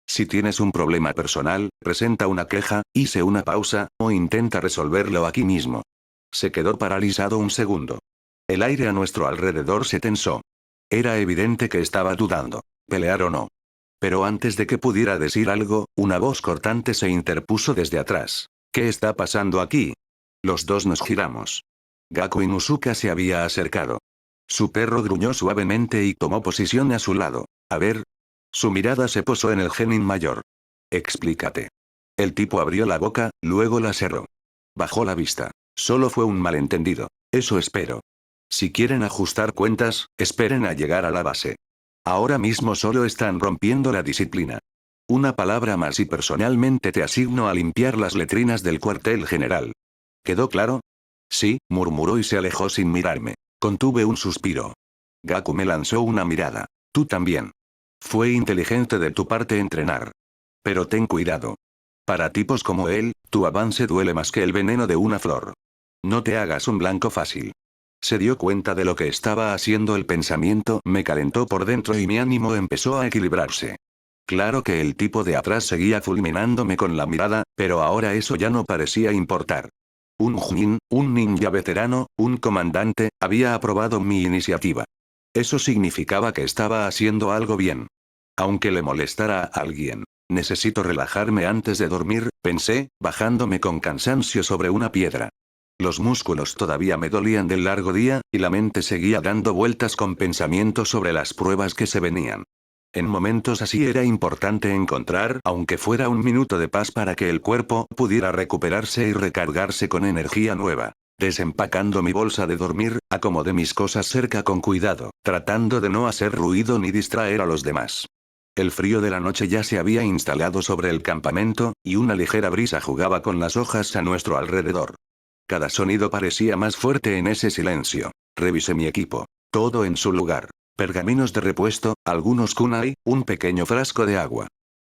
Si tienes un problema personal, presenta una queja, hice una pausa, o intenta resolverlo aquí mismo. Se quedó paralizado un segundo. El aire a nuestro alrededor se tensó. Era evidente que estaba dudando. ¿Pelear o no? Pero antes de que pudiera decir algo, una voz cortante se interpuso desde atrás. ¿Qué está pasando aquí? Los dos nos giramos. Gaku Inuzuka se había acercado. Su perro gruñó suavemente y tomó posición a su lado. A ver. Su mirada se posó en el genin mayor. Explícate. El tipo abrió la boca, luego la cerró. Bajó la vista. Solo fue un malentendido. Eso espero. Si quieren ajustar cuentas, esperen a llegar a la base. Ahora mismo solo están rompiendo la disciplina. Una palabra más y personalmente te asigno a limpiar las letrinas del cuartel general. ¿Quedó claro? Sí, murmuró y se alejó sin mirarme. Contuve un suspiro. Gaku me lanzó una mirada. Tú también. Fue inteligente de tu parte entrenar. Pero ten cuidado. Para tipos como él, tu avance duele más que el veneno de una flor. No te hagas un blanco fácil. Se dio cuenta de lo que estaba haciendo. El pensamiento me calentó por dentro y mi ánimo empezó a equilibrarse. Claro que el tipo de atrás seguía fulminándome con la mirada, pero ahora eso ya no parecía importar. Un Junin, un ninja veterano, un comandante, había aprobado mi iniciativa. Eso significaba que estaba haciendo algo bien. Aunque le molestara a alguien. Necesito relajarme antes de dormir, pensé, bajándome con cansancio sobre una piedra. Los músculos todavía me dolían del largo día, y la mente seguía dando vueltas con pensamientos sobre las pruebas que se venían. En momentos así era importante encontrar, aunque fuera un minuto de paz para que el cuerpo pudiera recuperarse y recargarse con energía nueva. Desempacando mi bolsa de dormir, acomodé mis cosas cerca con cuidado, tratando de no hacer ruido ni distraer a los demás. El frío de la noche ya se había instalado sobre el campamento, y una ligera brisa jugaba con las hojas a nuestro alrededor. Cada sonido parecía más fuerte en ese silencio. Revisé mi equipo. Todo en su lugar. Pergaminos de repuesto, algunos kunai, un pequeño frasco de agua.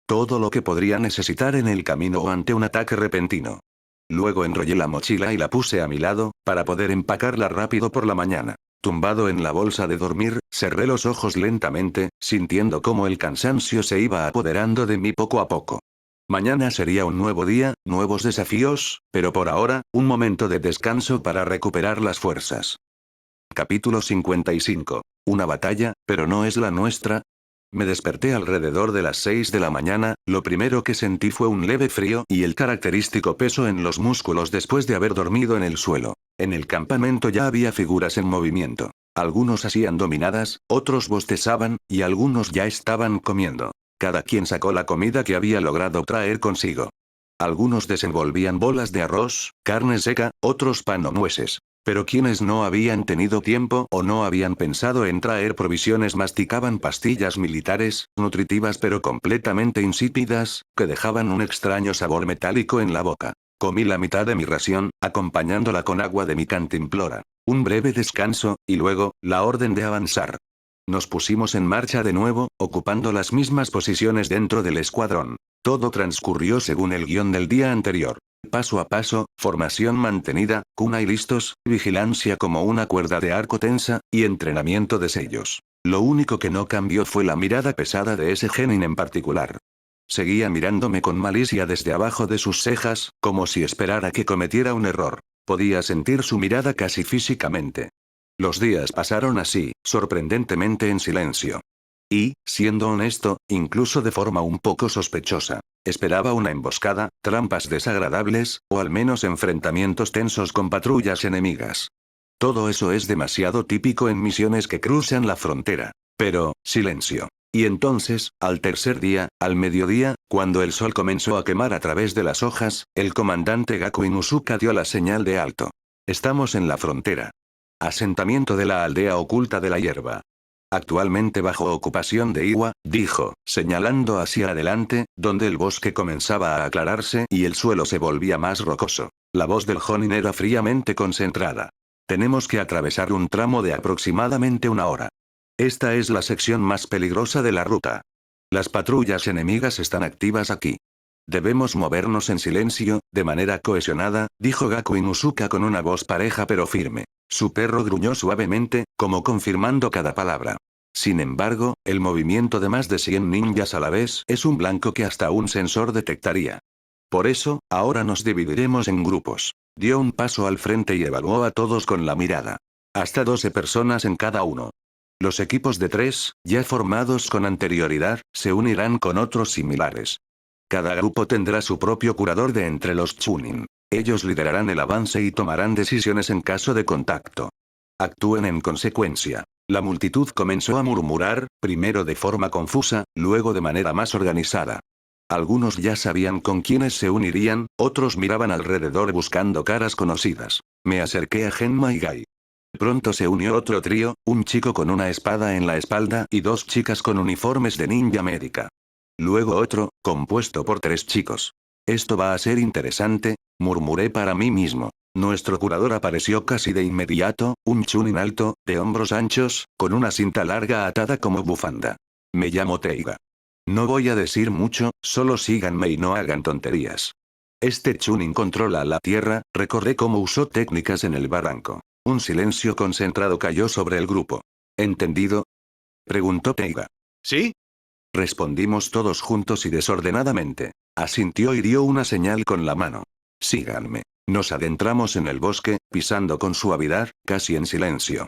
Todo lo que podría necesitar en el camino o ante un ataque repentino. Luego enrollé la mochila y la puse a mi lado, para poder empacarla rápido por la mañana. Tumbado en la bolsa de dormir, cerré los ojos lentamente, sintiendo cómo el cansancio se iba apoderando de mí poco a poco. Mañana sería un nuevo día, nuevos desafíos, pero por ahora, un momento de descanso para recuperar las fuerzas. Capítulo 55. Una batalla, pero no es la nuestra. Me desperté alrededor de las 6 de la mañana, lo primero que sentí fue un leve frío y el característico peso en los músculos después de haber dormido en el suelo. En el campamento ya había figuras en movimiento. Algunos hacían dominadas, otros bostezaban, y algunos ya estaban comiendo. Cada quien sacó la comida que había logrado traer consigo. Algunos desenvolvían bolas de arroz, carne seca, otros pan o nueces. Pero quienes no habían tenido tiempo o no habían pensado en traer provisiones masticaban pastillas militares, nutritivas pero completamente insípidas, que dejaban un extraño sabor metálico en la boca. Comí la mitad de mi ración, acompañándola con agua de mi cantimplora. Un breve descanso, y luego, la orden de avanzar. Nos pusimos en marcha de nuevo, ocupando las mismas posiciones dentro del escuadrón. Todo transcurrió según el guión del día anterior. Paso a paso, formación mantenida, kunai listos, vigilancia como una cuerda de arco tensa, y entrenamiento de sellos. Lo único que no cambió fue la mirada pesada de ese genin en particular. Seguía mirándome con malicia desde abajo de sus cejas, como si esperara que cometiera un error. Podía sentir su mirada casi físicamente. Los días pasaron así, sorprendentemente en silencio. Y, siendo honesto, incluso de forma un poco sospechosa. Esperaba una emboscada, trampas desagradables, o al menos enfrentamientos tensos con patrullas enemigas. Todo eso es demasiado típico en misiones que cruzan la frontera. Pero, silencio. Y entonces, al tercer día, al mediodía, cuando el sol comenzó a quemar a través de las hojas, el comandante Gaku Inuzuka dio la señal de alto. Estamos en la frontera. Asentamiento de la aldea oculta de la hierba. Actualmente bajo ocupación de Iwa, dijo, señalando hacia adelante, donde el bosque comenzaba a aclararse y el suelo se volvía más rocoso. La voz del Jonin era fríamente concentrada. Tenemos que atravesar un tramo de aproximadamente una hora. Esta es la sección más peligrosa de la ruta. Las patrullas enemigas están activas aquí. Debemos movernos en silencio, de manera cohesionada, dijo Gaku Inuzuka con una voz pareja pero firme. Su perro gruñó suavemente, como confirmando cada palabra. Sin embargo, el movimiento de más de 100 ninjas a la vez es un blanco que hasta un sensor detectaría. Por eso, ahora nos dividiremos en grupos. Dio un paso al frente y evaluó a todos con la mirada. Hasta 12 personas en cada uno. Los equipos de 3, ya formados con anterioridad, se unirán con otros similares. Cada grupo tendrá su propio curador de entre los Chunin. Ellos liderarán el avance y tomarán decisiones en caso de contacto. Actúen en consecuencia. La multitud comenzó a murmurar, primero de forma confusa, luego de manera más organizada. Algunos ya sabían con quiénes se unirían, otros miraban alrededor buscando caras conocidas. Me acerqué a Genma y Gai. Pronto se unió otro trío, un chico con una espada en la espalda y dos chicas con uniformes de ninja médica. Luego otro, compuesto por 3 chicos. Esto va a ser interesante, murmuré para mí mismo. Nuestro curador apareció casi de inmediato, un chunin alto, de hombros anchos, con una cinta larga atada como bufanda. Me llamo Teiga. No voy a decir mucho, solo síganme y no hagan tonterías. Este chunin controla la tierra, recordé cómo usó técnicas en el barranco. Un silencio concentrado cayó sobre el grupo. ¿Entendido? Preguntó Teiga. ¿Sí? Respondimos todos juntos y desordenadamente. Asintió y dio una señal con la mano. Síganme. Nos adentramos en el bosque, pisando con suavidad, casi en silencio.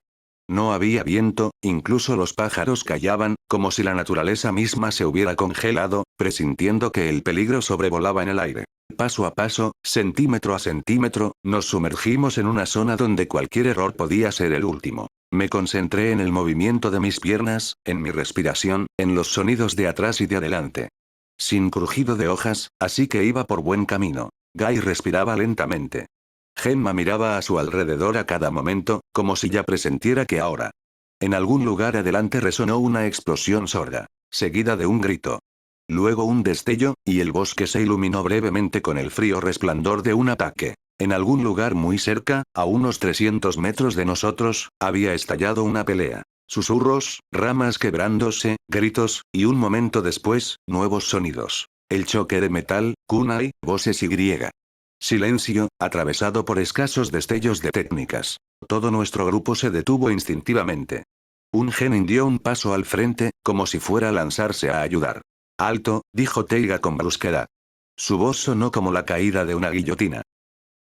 No había viento, incluso los pájaros callaban, como si la naturaleza misma se hubiera congelado, presintiendo que el peligro sobrevolaba en el aire. Paso a paso, centímetro a centímetro, nos sumergimos en una zona donde cualquier error podía ser el último. Me concentré en el movimiento de mis piernas, en mi respiración, en los sonidos de atrás y de adelante. Sin crujido de hojas, así que iba por buen camino. Guy respiraba lentamente. Gemma miraba a su alrededor a cada momento, como si ya presintiera que ahora. En algún lugar adelante resonó una explosión sorda, seguida de un grito. Luego un destello, y el bosque se iluminó brevemente con el frío resplandor de un ataque. En algún lugar muy cerca, a unos 300 metros de nosotros, había estallado una pelea. Susurros, ramas quebrándose, gritos, y un momento después, nuevos sonidos. El choque de metal, kunai, voces y griega. Silencio, atravesado por escasos destellos de técnicas. Todo nuestro grupo se detuvo instintivamente. Un genin dio un paso al frente, como si fuera a lanzarse a ayudar. Alto, dijo Teiga con brusquedad. Su voz sonó como la caída de una guillotina.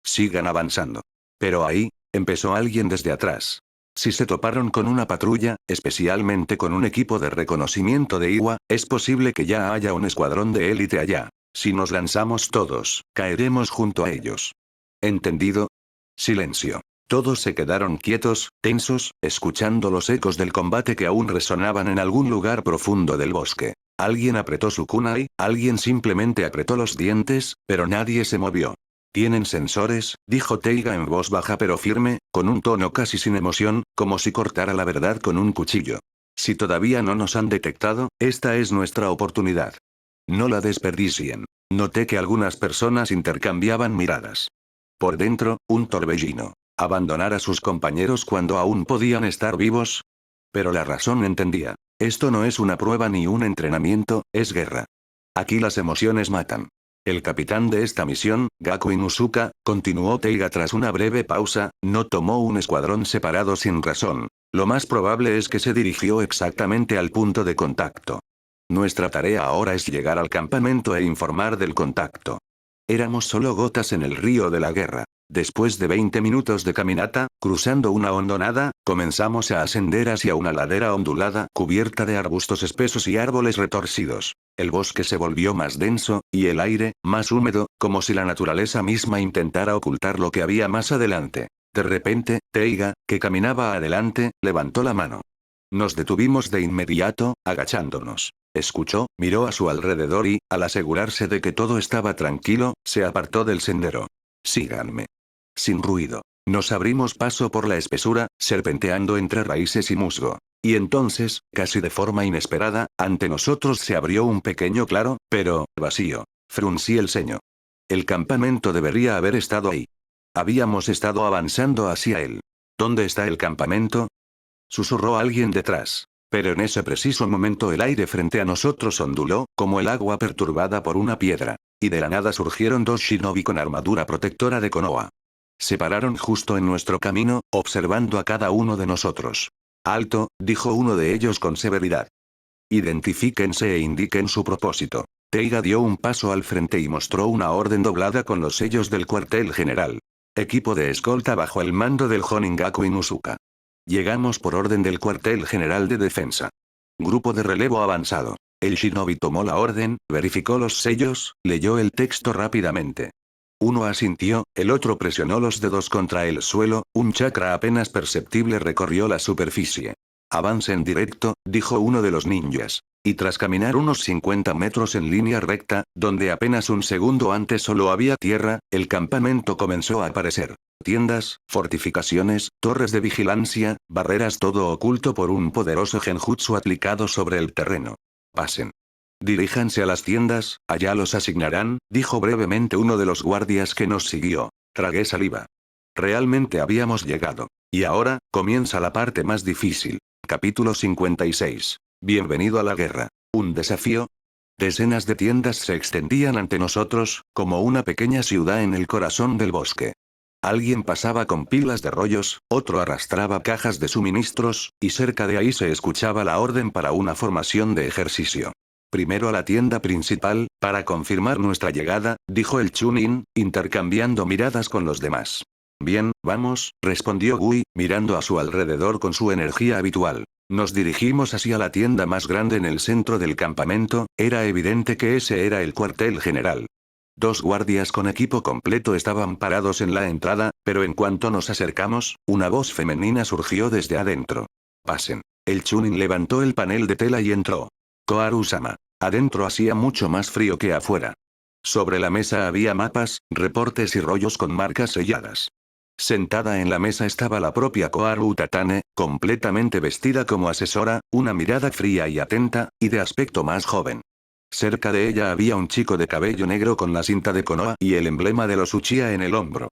Sigan avanzando. Pero ahí, empezó alguien desde atrás. Si se toparon con una patrulla, especialmente con un equipo de reconocimiento de Iwa, es posible que ya haya un escuadrón de élite allá. Si nos lanzamos todos, caeremos junto a ellos. ¿Entendido? Silencio. Todos se quedaron quietos, tensos, escuchando los ecos del combate que aún resonaban en algún lugar profundo del bosque. Alguien apretó su kunai, alguien simplemente apretó los dientes, pero nadie se movió. ¿Tienen sensores?, dijo Teiga en voz baja pero firme, con un tono casi sin emoción, como si cortara la verdad con un cuchillo. Si todavía no nos han detectado, esta es nuestra oportunidad. No la desperdicien. Noté que algunas personas intercambiaban miradas. Por dentro, un torbellino. ¿Abandonar a sus compañeros cuando aún podían estar vivos? Pero la razón entendía. Esto no es una prueba ni un entrenamiento, es guerra. Aquí las emociones matan. El capitán de esta misión, Gaku Inuzuka, continuó Teiga tras una breve pausa, no tomó un escuadrón separado sin razón. Lo más probable es que se dirigió exactamente al punto de contacto. Nuestra tarea ahora es llegar al campamento e informar del contacto. Éramos solo gotas en el río de la guerra. Después de 20 minutos de caminata, cruzando una hondonada, comenzamos a ascender hacia una ladera ondulada cubierta de arbustos espesos y árboles retorcidos. El bosque se volvió más denso, y el aire, más húmedo, como si la naturaleza misma intentara ocultar lo que había más adelante. De repente, Teiga, que caminaba adelante, levantó la mano. Nos detuvimos de inmediato, agachándonos. Escuchó, miró a su alrededor y, al asegurarse de que todo estaba tranquilo, se apartó del sendero. Síganme. Sin ruido. Nos abrimos paso por la espesura, serpenteando entre raíces y musgo. Y entonces, casi de forma inesperada, ante nosotros se abrió un pequeño claro, pero, vacío. Fruncí el ceño. El campamento debería haber estado ahí. Habíamos estado avanzando hacia él. ¿Dónde está el campamento?, susurró alguien detrás. Pero en ese preciso momento el aire frente a nosotros onduló, como el agua perturbada por una piedra. Y de la nada surgieron dos shinobi con armadura protectora de Konoha. Se pararon justo en nuestro camino, observando a cada uno de nosotros. Alto, dijo uno de ellos con severidad. Identifíquense e indiquen su propósito. Teiga dio un paso al frente y mostró una orden doblada con los sellos del cuartel general. Equipo de escolta bajo el mando del Jonin Gaku Inuzuka. Llegamos por orden del cuartel general de defensa. Grupo de relevo avanzado. El shinobi tomó la orden, verificó los sellos, leyó el texto rápidamente. Uno asintió, el otro presionó los dedos contra el suelo, un chakra apenas perceptible recorrió la superficie. Avancen directo, dijo uno de los ninjas. Y tras caminar unos 50 metros en línea recta, donde apenas un segundo antes solo había tierra, el campamento comenzó a aparecer. Tiendas, fortificaciones, torres de vigilancia, barreras, todo oculto por un poderoso genjutsu aplicado sobre el terreno. Pasen. Diríjanse a las tiendas, allá los asignarán, dijo brevemente uno de los guardias que nos siguió. Tragué saliva. Realmente habíamos llegado. Y ahora, comienza la parte más difícil. Capítulo 56. Bienvenido a la guerra. ¿Un desafío? Decenas de tiendas se extendían ante nosotros, como una pequeña ciudad en el corazón del bosque. Alguien pasaba con pilas de rollos, otro arrastraba cajas de suministros, y cerca de ahí se escuchaba la orden para una formación de ejercicio. Primero a la tienda principal, para confirmar nuestra llegada, dijo el Chunin, intercambiando miradas con los demás. Bien, vamos, respondió Gui, mirando a su alrededor con su energía habitual. Nos dirigimos hacia la tienda más grande en el centro del campamento, era evidente que ese era el cuartel general. 2 guardias con equipo completo estaban parados en la entrada, pero en cuanto nos acercamos, una voz femenina surgió desde adentro. Pasen. El Chunin levantó el panel de tela y entró. Koharu-sama. Adentro hacía mucho más frío que afuera. Sobre la mesa había mapas, reportes y rollos con marcas selladas. Sentada en la mesa estaba la propia Koharu Tatane, completamente vestida como asesora, una mirada fría y atenta, y de aspecto más joven. Cerca de ella había un chico de cabello negro con la cinta de Konoha y el emblema de los Uchiha en el hombro.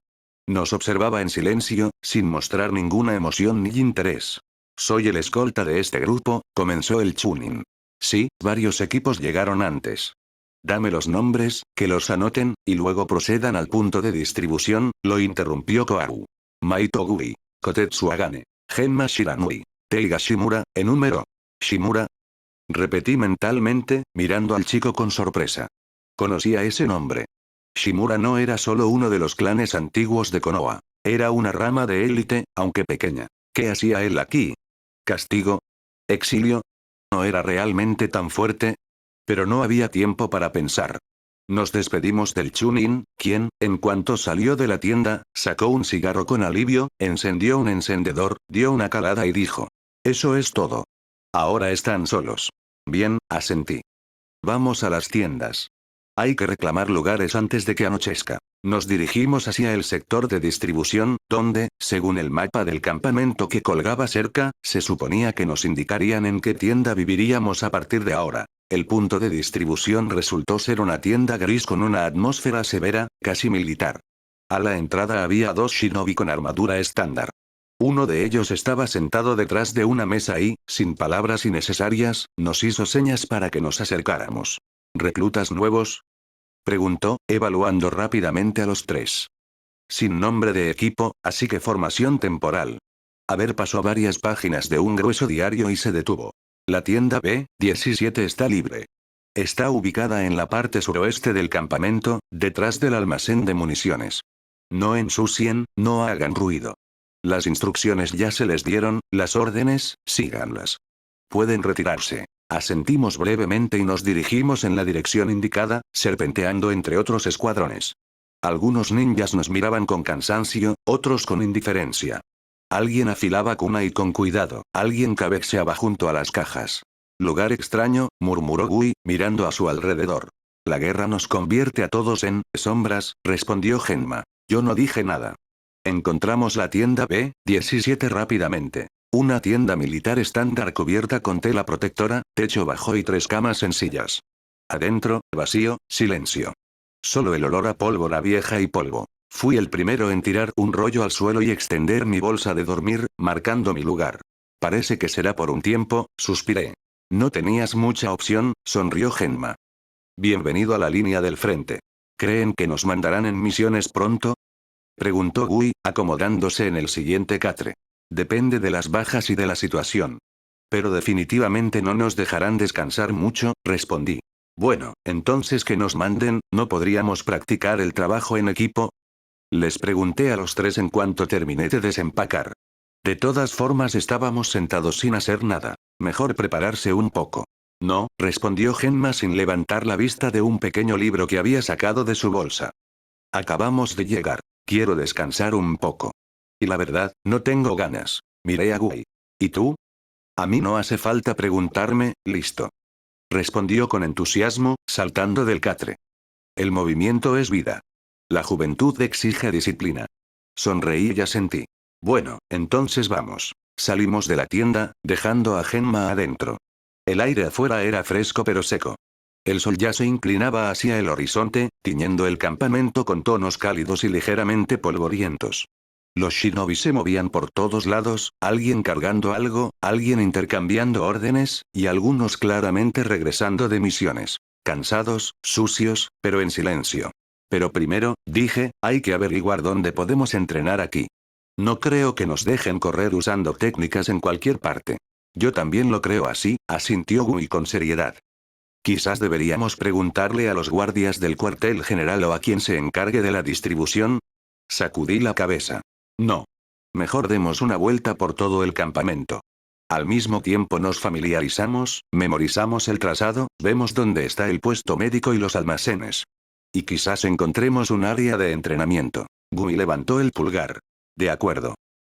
Nos observaba en silencio, sin mostrar ninguna emoción ni interés. Soy el escolta de este grupo, comenzó el Chunin. Sí, varios equipos llegaron antes. Dame los nombres, que los anoten, y luego procedan al punto de distribución, lo interrumpió Koharu. Maito Gui. Kotetsu Agane. Genma Shiranui. Teiga Shimura, número. Shimura. Repetí mentalmente, mirando al chico con sorpresa. Conocía ese nombre. Shimura no era solo uno de los clanes antiguos de Konoha. Era una rama de élite, aunque pequeña. ¿Qué hacía él aquí? ¿Castigo? ¿Exilio? ¿No era realmente tan fuerte? Pero no había tiempo para pensar. Nos despedimos del Chunin, quien, en cuanto salió de la tienda, sacó un cigarro con alivio, encendió un encendedor, dio una calada y dijo. Eso es todo. Ahora están solos. Bien, asentí. Vamos a las tiendas. Hay que reclamar lugares antes de que anochezca. Nos dirigimos hacia el sector de distribución, donde, según el mapa del campamento que colgaba cerca, se suponía que nos indicarían en qué tienda viviríamos a partir de ahora. El punto de distribución resultó ser una tienda gris con una atmósfera severa, casi militar. A la entrada había 2 shinobi con armadura estándar. Uno de ellos estaba sentado detrás de una mesa y, sin palabras innecesarias, nos hizo señas para que nos acercáramos. ¿Reclutas nuevos? Preguntó, evaluando rápidamente a los 3. Sin nombre de equipo, así que formación temporal. A ver, pasó varias páginas de un grueso diario y se detuvo. La tienda B-17 está libre. Está ubicada en la parte suroeste del campamento, detrás del almacén de municiones. No ensucien, no hagan ruido. Las instrucciones ya se les dieron, las órdenes, síganlas. Pueden retirarse. Asentimos brevemente y nos dirigimos en la dirección indicada, serpenteando entre otros escuadrones. Algunos ninjas nos miraban con cansancio, otros con indiferencia. Alguien afilaba kunai con cuidado, alguien cabeceaba junto a las cajas. Lugar extraño, murmuró Gui, mirando a su alrededor. La guerra nos convierte a todos en sombras, respondió Genma. Yo no dije nada. Encontramos la tienda B-17 rápidamente. Una tienda militar estándar cubierta con tela protectora, techo bajo y 3 camas en sillas. Adentro, vacío, silencio. Solo el olor a pólvora vieja y polvo. Fui el primero en tirar un rollo al suelo y extender mi bolsa de dormir, marcando mi lugar. Parece que será por un tiempo, suspiré. No tenías mucha opción, sonrió Genma. Bienvenido a la línea del frente. ¿Creen que nos mandarán en misiones pronto? Preguntó Gui, acomodándose en el siguiente catre. Depende de las bajas y de la situación. Pero definitivamente no nos dejarán descansar mucho, respondí. Bueno, entonces que nos manden, ¿no podríamos practicar el trabajo en equipo? Les pregunté a los 3 en cuanto terminé de desempacar. De todas formas estábamos sentados sin hacer nada. Mejor prepararse un poco. No, respondió Genma sin levantar la vista de un pequeño libro que había sacado de su bolsa. Acabamos de llegar. Quiero descansar un poco. Y la verdad, no tengo ganas. Miré a Gui. ¿Y tú? A mí no hace falta preguntarme, listo. Respondió con entusiasmo, saltando del catre. El movimiento es vida. La juventud exige disciplina. Sonreí y asentí. Bueno, entonces vamos. Salimos de la tienda, dejando a Genma adentro. El aire afuera era fresco pero seco. El sol ya se inclinaba hacia el horizonte, tiñendo el campamento con tonos cálidos y ligeramente polvorientos. Los shinobi se movían por todos lados, alguien cargando algo, alguien intercambiando órdenes, y algunos claramente regresando de misiones. Cansados, sucios, pero en silencio. Pero primero, dije, hay que averiguar dónde podemos entrenar aquí. No creo que nos dejen correr usando técnicas en cualquier parte. Yo también lo creo así, asintió Gui con seriedad. Quizás deberíamos preguntarle a los guardias del cuartel general o a quien se encargue de la distribución. Sacudí la cabeza. No. Mejor demos una vuelta por todo el campamento. Al mismo tiempo nos familiarizamos, memorizamos el trazado, vemos dónde está el puesto médico y los almacenes. Y quizás encontremos un área de entrenamiento. Gui levantó el pulgar. De acuerdo.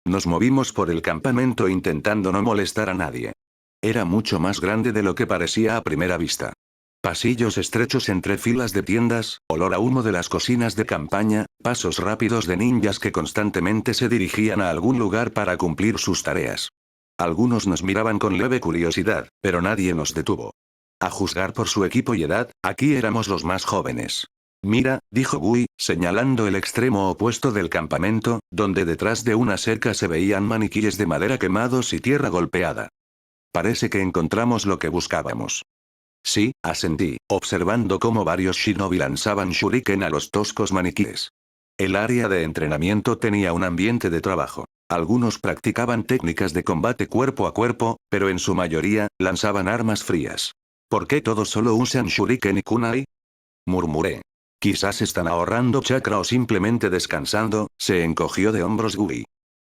Nos movimos por el campamento intentando no molestar a nadie. Era mucho más grande de lo que parecía a primera vista. Pasillos estrechos entre filas de tiendas, olor a humo de las cocinas de campaña, pasos rápidos de ninjas que constantemente se dirigían a algún lugar para cumplir sus tareas. Algunos nos miraban con leve curiosidad, pero nadie nos detuvo. A juzgar por su equipo y edad, aquí éramos los más jóvenes. Mira, dijo Gui, señalando el extremo opuesto del campamento, donde detrás de una cerca se veían maniquíes de madera quemados y tierra golpeada. Parece que encontramos lo que buscábamos. Sí, asentí, observando cómo varios shinobi lanzaban shuriken a los toscos maniquíes. El área de entrenamiento tenía un ambiente de trabajo. Algunos practicaban técnicas de combate cuerpo a cuerpo, pero en su mayoría, lanzaban armas frías. ¿Por qué todos solo usan shuriken y kunai? Murmuré. Quizás están ahorrando chakra o simplemente descansando, se encogió de hombros Gui.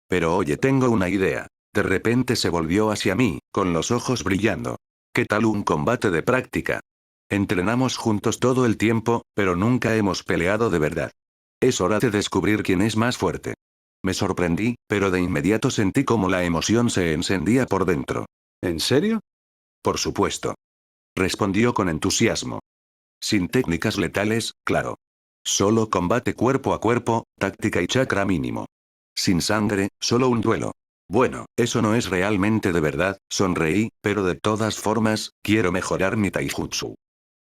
Pero oye, tengo una idea. De repente se volvió hacia mí, con los ojos brillando. ¿Qué tal un combate de práctica? Entrenamos juntos todo el tiempo, pero nunca hemos peleado de verdad. Es hora de descubrir quién es más fuerte. Me sorprendí, pero de inmediato sentí como la emoción se encendía por dentro. ¿En serio? Por supuesto. Respondió con entusiasmo. Sin técnicas letales, claro. Solo combate cuerpo a cuerpo, táctica y chakra mínimo. Sin sangre, solo un duelo. Bueno, eso no es realmente de verdad, sonreí, pero de todas formas, quiero mejorar mi taijutsu.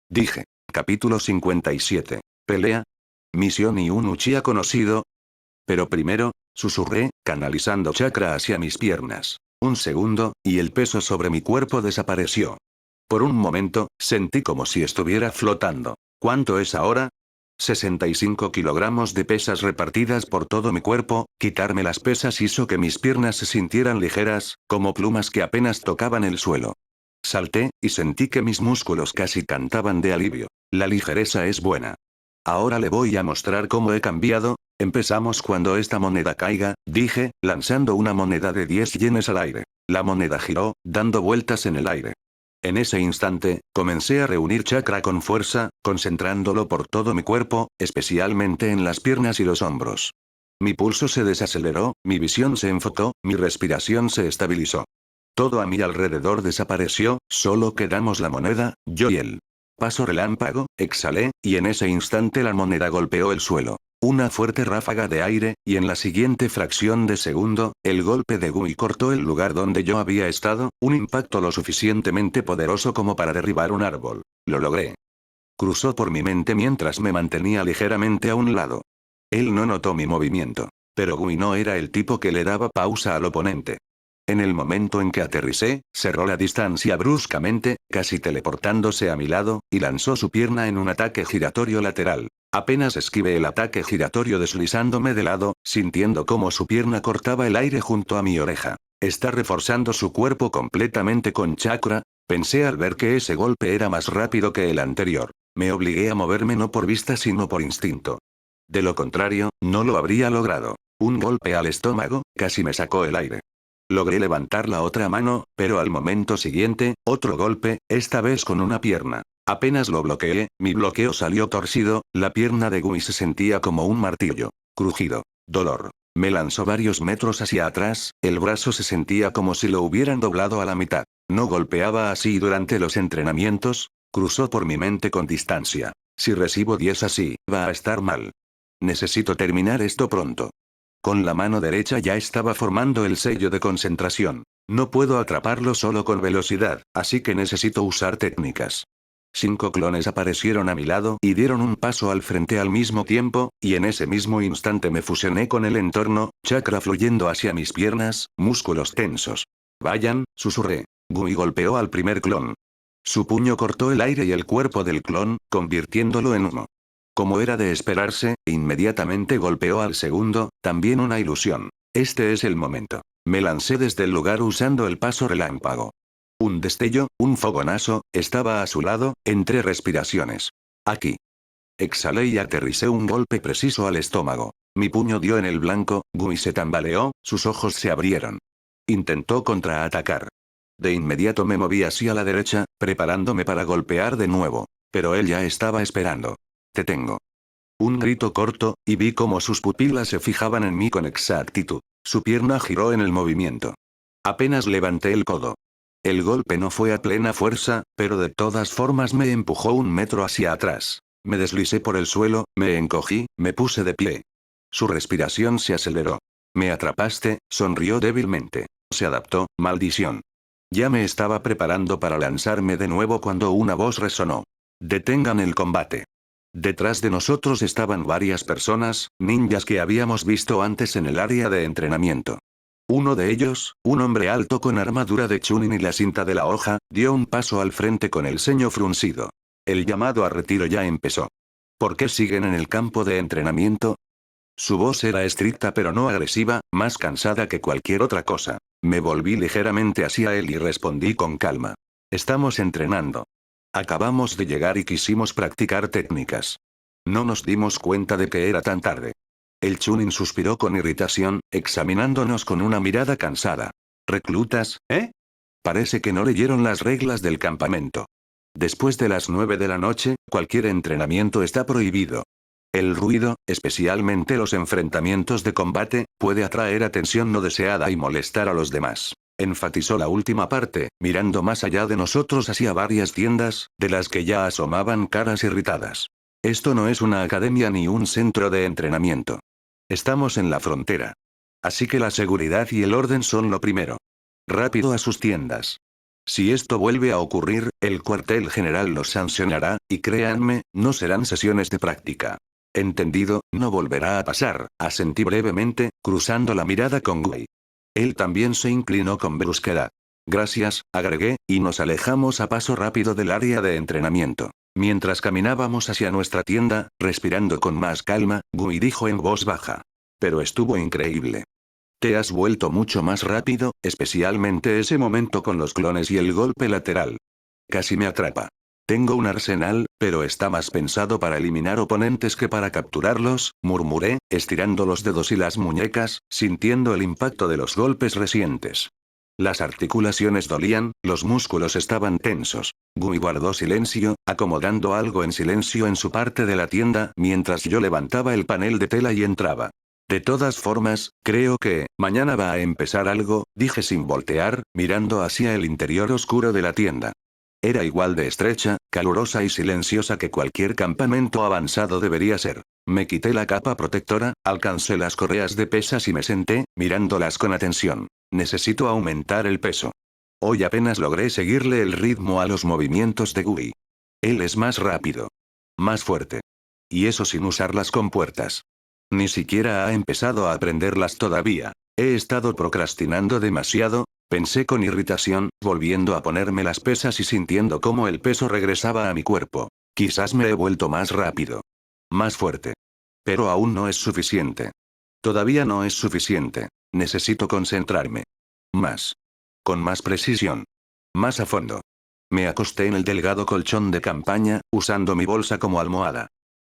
Dije. Capítulo 57. Pelea. Misión y un Uchiha conocido. Pero primero, susurré, canalizando chakra hacia mis piernas. Un segundo, y el peso sobre mi cuerpo desapareció. Por un momento, sentí como si estuviera flotando. ¿Cuánto es ahora? 65 kilogramos de pesas repartidas por todo mi cuerpo. Quitarme las pesas hizo que mis piernas se sintieran ligeras, como plumas que apenas tocaban el suelo. Salté, y sentí que mis músculos casi cantaban de alivio. La ligereza es buena. Ahora le voy a mostrar cómo he cambiado. Empezamos cuando esta moneda caiga, dije, lanzando una moneda de 10 yenes al aire. La moneda giró, dando vueltas en el aire. En ese instante, comencé a reunir chakra con fuerza, concentrándolo por todo mi cuerpo, especialmente en las piernas y los hombros. Mi pulso se desaceleró, mi visión se enfocó, mi respiración se estabilizó. Todo a mi alrededor desapareció, solo quedamos la moneda, yo y él. Paso relámpago, exhalé, y en ese instante la moneda golpeó el suelo. Una fuerte ráfaga de aire, y en la siguiente fracción de segundo, el golpe de Gui cortó el lugar donde yo había estado, un impacto lo suficientemente poderoso como para derribar un árbol. Lo logré. Cruzó por mi mente mientras me mantenía ligeramente a un lado. Él no notó mi movimiento. Pero Gui no era el tipo que le daba pausa al oponente. En el momento en que aterricé, cerró la distancia bruscamente, casi teleportándose a mi lado, y lanzó su pierna en un ataque giratorio lateral. Apenas esquivé el ataque giratorio deslizándome de lado, sintiendo cómo su pierna cortaba el aire junto a mi oreja. ¿Está reforzando su cuerpo completamente con chakra? Pensé al ver que ese golpe era más rápido que el anterior. Me obligué a moverme no por vista sino por instinto. De lo contrario, no lo habría logrado. Un golpe al estómago, casi me sacó el aire. Logré levantar la otra mano, pero al momento siguiente, otro golpe, esta vez con una pierna. Apenas lo bloqueé, mi bloqueo salió torcido, la pierna de Gui se sentía como un martillo. Crujido. Dolor. Me lanzó varios metros hacia atrás, el brazo se sentía como si lo hubieran doblado a la mitad. ¿No golpeaba así durante los entrenamientos? Cruzó por mi mente con distancia. Si recibo 10 así, va a estar mal. Necesito terminar esto pronto. Con la mano derecha ya estaba formando el sello de concentración. No puedo atraparlo solo con velocidad, así que necesito usar técnicas. 5 clones aparecieron a mi lado y dieron un paso al frente al mismo tiempo, y en ese mismo instante me fusioné con el entorno, chakra fluyendo hacia mis piernas, músculos tensos. Vayan, susurré. Gui golpeó al primer clon. Su puño cortó el aire y el cuerpo del clon, convirtiéndolo en humo. Como era de esperarse, inmediatamente golpeó al segundo, también una ilusión. Este es el momento. Me lancé desde el lugar usando el paso relámpago. Un destello, un fogonazo, estaba a su lado, entre respiraciones. Aquí. Exhalé y aterricé un golpe preciso al estómago. Mi puño dio en el blanco, Gui se tambaleó, sus ojos se abrieron. Intentó contraatacar. De inmediato me moví hacia la derecha, preparándome para golpear de nuevo. Pero él ya estaba esperando. Te tengo. Un grito corto, y vi cómo sus pupilas se fijaban en mí con exactitud. Su pierna giró en el movimiento. Apenas levanté el codo. El golpe no fue a plena fuerza, pero de todas formas me empujó 1 metro hacia atrás. Me deslicé por el suelo, me encogí, me puse de pie. Su respiración se aceleró. Me atrapaste, sonrió débilmente. Se adaptó, maldición. Ya me estaba preparando para lanzarme de nuevo cuando una voz resonó. Detengan el combate. Detrás de nosotros estaban varias personas, ninjas que habíamos visto antes en el área de entrenamiento. Uno de ellos, un hombre alto con armadura de Chunin y la cinta de la hoja, dio un paso al frente con el ceño fruncido. El llamado a retiro ya empezó. ¿Por qué siguen en el campo de entrenamiento? Su voz era estricta pero no agresiva, más cansada que cualquier otra cosa. Me volví ligeramente hacia él y respondí con calma. Estamos entrenando. Acabamos de llegar y quisimos practicar técnicas. No nos dimos cuenta de que era tan tarde. El Chunin suspiró con irritación, examinándonos con una mirada cansada. ¿Reclutas, eh? Parece que no leyeron las reglas del campamento. Después de las 9 de la noche, cualquier entrenamiento está prohibido. El ruido, especialmente los enfrentamientos de combate, puede atraer atención no deseada y molestar a los demás. Enfatizó la última parte, mirando más allá de nosotros hacia varias tiendas, de las que ya asomaban caras irritadas. Esto no es una academia ni un centro de entrenamiento. Estamos en la frontera. Así que la seguridad y el orden son lo primero. Rápido a sus tiendas. Si esto vuelve a ocurrir, el cuartel general los sancionará, y créanme, no serán sesiones de práctica. Entendido, no volverá a pasar, asentí brevemente, cruzando la mirada con Gui. Él también se inclinó con brusquedad. Gracias, agregué, y nos alejamos a paso rápido del área de entrenamiento. Mientras caminábamos hacia nuestra tienda, respirando con más calma, Gui dijo en voz baja. Pero estuvo increíble. Te has vuelto mucho más rápido, especialmente ese momento con los clones y el golpe lateral. Casi me atrapa. Tengo un arsenal, pero está más pensado para eliminar oponentes que para capturarlos, murmuré, estirando los dedos y las muñecas, sintiendo el impacto de los golpes recientes. Las articulaciones dolían, los músculos estaban tensos. Gui guardó silencio, acomodando algo en silencio en su parte de la tienda mientras yo levantaba el panel de tela y entraba. De todas formas, creo que, mañana va a empezar algo, dije sin voltear, mirando hacia el interior oscuro de la tienda. Era igual de estrecha, calurosa y silenciosa que cualquier campamento avanzado debería ser. Me quité la capa protectora, alcancé las correas de pesas y me senté, mirándolas con atención. Necesito aumentar el peso. Hoy apenas logré seguirle el ritmo a los movimientos de Gui. Él es más rápido. Más fuerte. Y eso sin usar las compuertas. Ni siquiera ha empezado a aprenderlas todavía. He estado procrastinando demasiado, pensé con irritación, volviendo a ponerme las pesas y sintiendo cómo el peso regresaba a mi cuerpo. Quizás me he vuelto más rápido. Más fuerte. Pero aún no es suficiente. Todavía no es suficiente. Necesito concentrarme. Más. Con más precisión. Más a fondo. Me acosté en el delgado colchón de campaña, usando mi bolsa como almohada.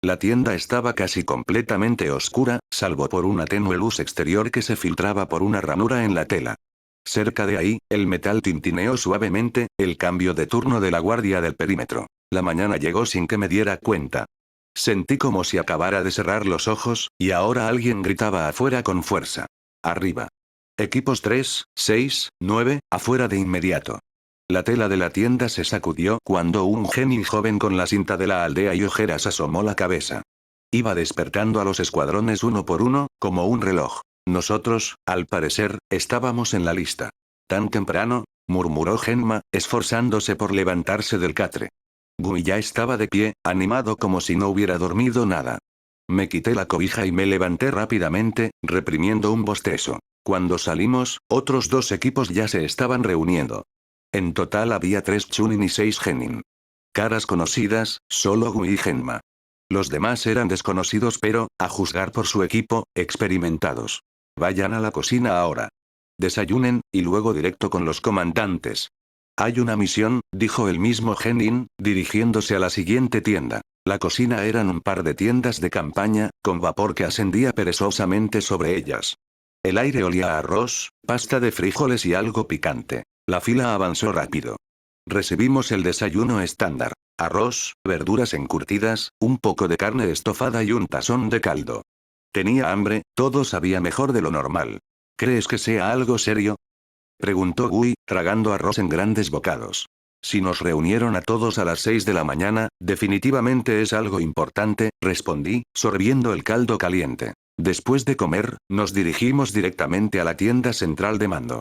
La tienda estaba casi completamente oscura, salvo por una tenue luz exterior que se filtraba por una ranura en la tela. Cerca de ahí, el metal tintineó suavemente, el cambio de turno de la guardia del perímetro. La mañana llegó sin que me diera cuenta. Sentí como si acabara de cerrar los ojos, y ahora alguien gritaba afuera con fuerza. Arriba. Equipos 3, 6, 9, afuera de inmediato. La tela de la tienda se sacudió cuando un genin joven con la cinta de la aldea y ojeras asomó la cabeza. Iba despertando a los escuadrones uno por uno, como un reloj. Nosotros, al parecer, estábamos en la lista. ¿Tan temprano?, murmuró Genma, esforzándose por levantarse del catre. Gui ya estaba de pie, animado como si no hubiera dormido nada. Me quité la cobija y me levanté rápidamente, reprimiendo un bostezo. Cuando salimos, otros 2 equipos ya se estaban reuniendo. En total había 3 Chunin y 6 Genin. Caras conocidas, solo Gui y Genma. Los demás eran desconocidos pero, a juzgar por su equipo, experimentados. Vayan a la cocina ahora. Desayunen, y luego directo con los comandantes. Hay una misión, dijo el mismo Genin, dirigiéndose a la siguiente tienda. La cocina eran un par de tiendas de campaña, con vapor que ascendía perezosamente sobre ellas. El aire olía a arroz, pasta de frijoles y algo picante. La fila avanzó rápido. Recibimos el desayuno estándar. Arroz, verduras encurtidas, un poco de carne estofada y un tazón de caldo. Tenía hambre, todo sabía mejor de lo normal. ¿Crees que sea algo serio? Preguntó Gui, tragando arroz en grandes bocados. Si nos reunieron a todos a las 6 de la mañana, definitivamente es algo importante, respondí, sorbiendo el caldo caliente. Después de comer, nos dirigimos directamente a la tienda central de mando.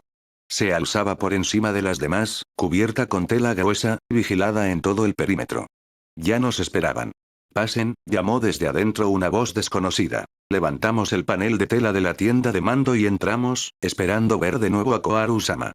Se alzaba por encima de las demás, cubierta con tela gruesa, vigilada en todo el perímetro. Ya nos esperaban. Pasen, llamó desde adentro una voz desconocida. Levantamos el panel de tela de la tienda de mando y entramos, esperando ver de nuevo a Koharu-sama.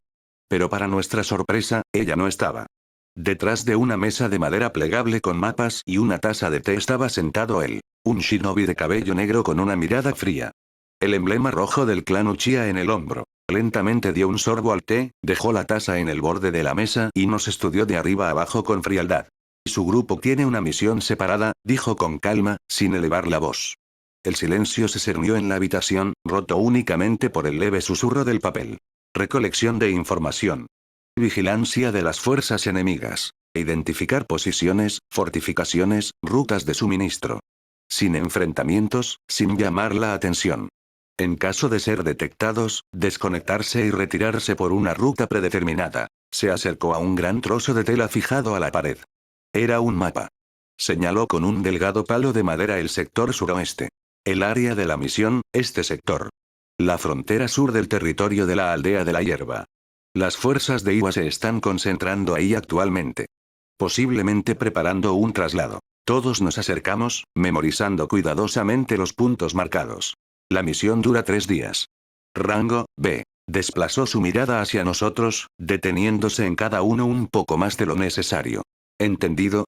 Pero para nuestra sorpresa, ella no estaba. Detrás de una mesa de madera plegable con mapas y una taza de té estaba sentado él, un shinobi de cabello negro con una mirada fría. El emblema rojo del clan Uchiha en el hombro. Lentamente dio un sorbo al té, dejó la taza en el borde de la mesa y nos estudió de arriba abajo con frialdad. Su grupo tiene una misión separada, dijo con calma, sin elevar la voz. El silencio se cernió en la habitación, roto únicamente por el leve susurro del papel. Recolección de información. Vigilancia de las fuerzas enemigas. Identificar posiciones, fortificaciones, rutas de suministro. Sin enfrentamientos, sin llamar la atención. En caso de ser detectados, desconectarse y retirarse por una ruta predeterminada. Se acercó a un gran trozo de tela fijado a la pared. Era un mapa. Señaló con un delgado palo de madera el sector suroeste. El área de la misión, este sector. La frontera sur del territorio de la aldea de la hierba. Las fuerzas de Iwa se están concentrando ahí actualmente. Posiblemente preparando un traslado. Todos nos acercamos, memorizando cuidadosamente los puntos marcados. La misión dura 3 días. Rango, B. Desplazó su mirada hacia nosotros, deteniéndose en cada uno un poco más de lo necesario. ¿Entendido?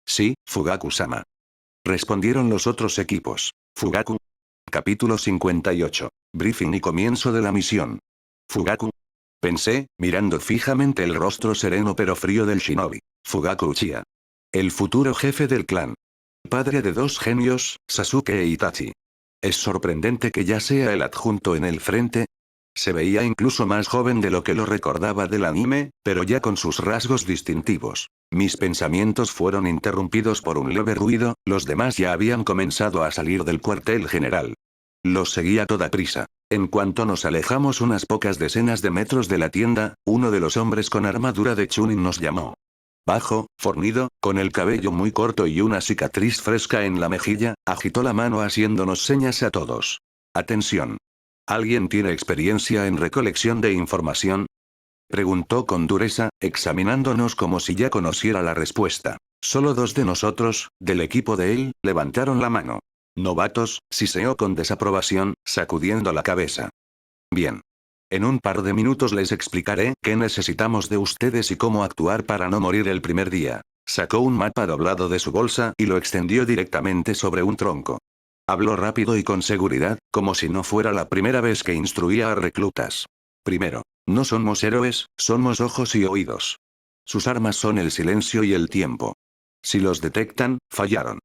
Sí, Fugaku-sama. Respondieron los otros equipos. Fugaku. Capítulo 58. Briefing y comienzo de la misión. Fugaku. Pensé, mirando fijamente el rostro sereno pero frío del shinobi. Fugaku Uchiha. El futuro jefe del clan. Padre de 2 genios, Sasuke e Itachi. Es sorprendente que ya sea el adjunto en el frente. Se veía incluso más joven de lo que lo recordaba del anime, pero ya con sus rasgos distintivos. Mis pensamientos fueron interrumpidos por un leve ruido, los demás ya habían comenzado a salir del cuartel general. Los seguí a toda prisa. En cuanto nos alejamos unas pocas decenas de metros de la tienda, uno de los hombres con armadura de Chunin nos llamó. Bajo, fornido, con el cabello muy corto y una cicatriz fresca en la mejilla, agitó la mano haciéndonos señas a todos. Atención. ¿Alguien tiene experiencia en recolección de información? Preguntó con dureza, examinándonos como si ya conociera la respuesta. Solo 2 de nosotros, del equipo de él, levantaron la mano. Novatos, siseó con desaprobación, sacudiendo la cabeza. Bien. En un par de minutos les explicaré qué necesitamos de ustedes y cómo actuar para no morir el primer día. Sacó un mapa doblado de su bolsa y lo extendió directamente sobre un tronco. Habló rápido y con seguridad, como si no fuera la primera vez que instruía a reclutas. Primero, no somos héroes, somos ojos y oídos. Sus armas son el silencio y el tiempo. Si los detectan, fallaron.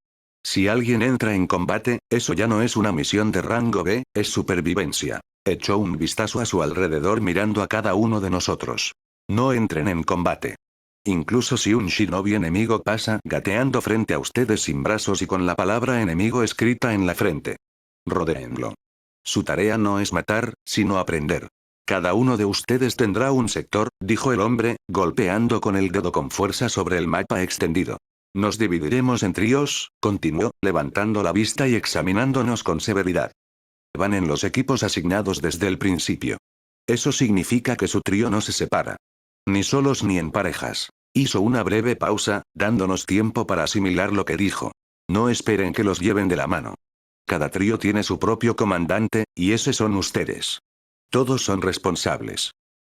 Si alguien entra en combate, eso ya no es una misión de rango B, es supervivencia. Echó un vistazo a su alrededor mirando a cada uno de nosotros. No entren en combate. Incluso si un shinobi enemigo pasa gateando frente a ustedes sin brazos y con la palabra enemigo escrita en la frente. Rodéenlo. Su tarea no es matar, sino aprender. Cada uno de ustedes tendrá un sector, dijo el hombre, golpeando con el dedo con fuerza sobre el mapa extendido. Nos dividiremos en tríos, continuó, levantando la vista y examinándonos con severidad. Van en los equipos asignados desde el principio. Eso significa que su trío no se separa. Ni solos ni en parejas. Hizo una breve pausa, dándonos tiempo para asimilar lo que dijo. No esperen que los lleven de la mano. Cada trío tiene su propio comandante, y ese son ustedes. Todos son responsables.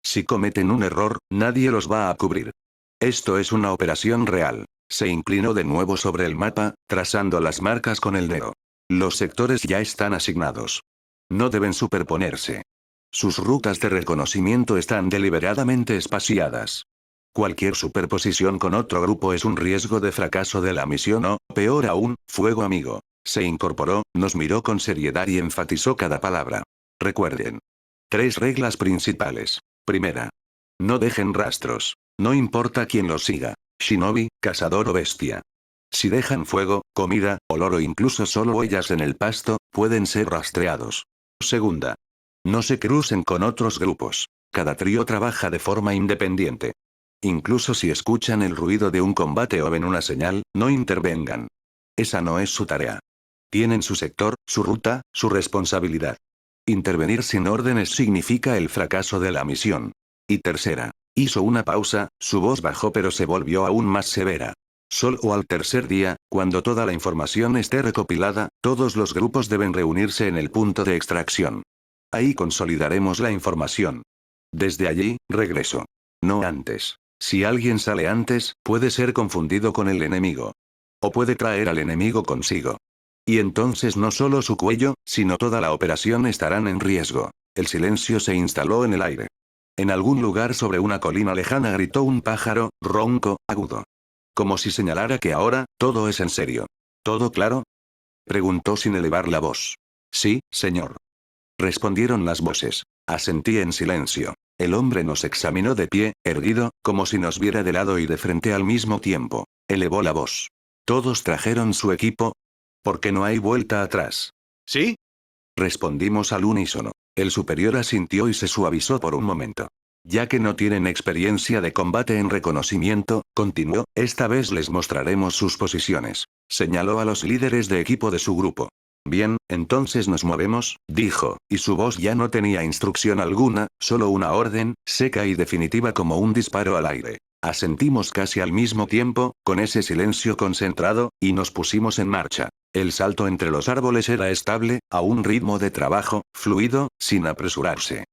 Si cometen un error, nadie los va a cubrir. Esto es una operación real. Se inclinó de nuevo sobre el mapa, trazando las marcas con el dedo. Los sectores ya están asignados. No deben superponerse. Sus rutas de reconocimiento están deliberadamente espaciadas. Cualquier superposición con otro grupo es un riesgo de fracaso de la misión o, peor aún, fuego amigo. Se incorporó, nos miró con seriedad y enfatizó cada palabra. Recuerden. 3 reglas principales. Primera. No dejen rastros. No importa quién los siga. Shinobi, cazador o bestia. Si dejan fuego, comida, olor o incluso solo huellas en el pasto, pueden ser rastreados. Segunda. No se crucen con otros grupos. Cada trío trabaja de forma independiente. Incluso si escuchan el ruido de un combate o ven una señal, no intervengan. Esa no es su tarea. Tienen su sector, su ruta, su responsabilidad. Intervenir sin órdenes significa el fracaso de la misión. Y tercera. Hizo una pausa, su voz bajó pero se volvió aún más severa. Solo al tercer día, cuando toda la información esté recopilada, todos los grupos deben reunirse en el punto de extracción. Ahí consolidaremos la información. Desde allí, regreso. No antes. Si alguien sale antes, puede ser confundido con el enemigo. O puede traer al enemigo consigo. Y entonces no solo su cuello, sino toda la operación estarán en riesgo. El silencio se instaló en el aire. En algún lugar sobre una colina lejana gritó un pájaro, ronco, agudo. Como si señalara que ahora, todo es en serio. ¿Todo claro? Preguntó sin elevar la voz. Sí, señor. Respondieron las voces. Asentí en silencio. El hombre nos examinó de pie, erguido, como si nos viera de lado y de frente al mismo tiempo. Elevó la voz. ¿Todos trajeron su equipo? Porque no hay vuelta atrás. ¿Sí? Respondimos al unísono. El superior asintió y se suavizó por un momento. Ya que no tienen experiencia de combate en reconocimiento, continuó, esta vez les mostraremos sus posiciones. Señaló a los líderes de equipo de su grupo. Bien, entonces nos movemos, dijo, y su voz ya no tenía instrucción alguna, solo una orden, seca y definitiva como un disparo al aire. Asentimos casi al mismo tiempo, con ese silencio concentrado, y nos pusimos en marcha. El salto entre los árboles era estable, a un ritmo de trabajo, fluido, sin apresurarse.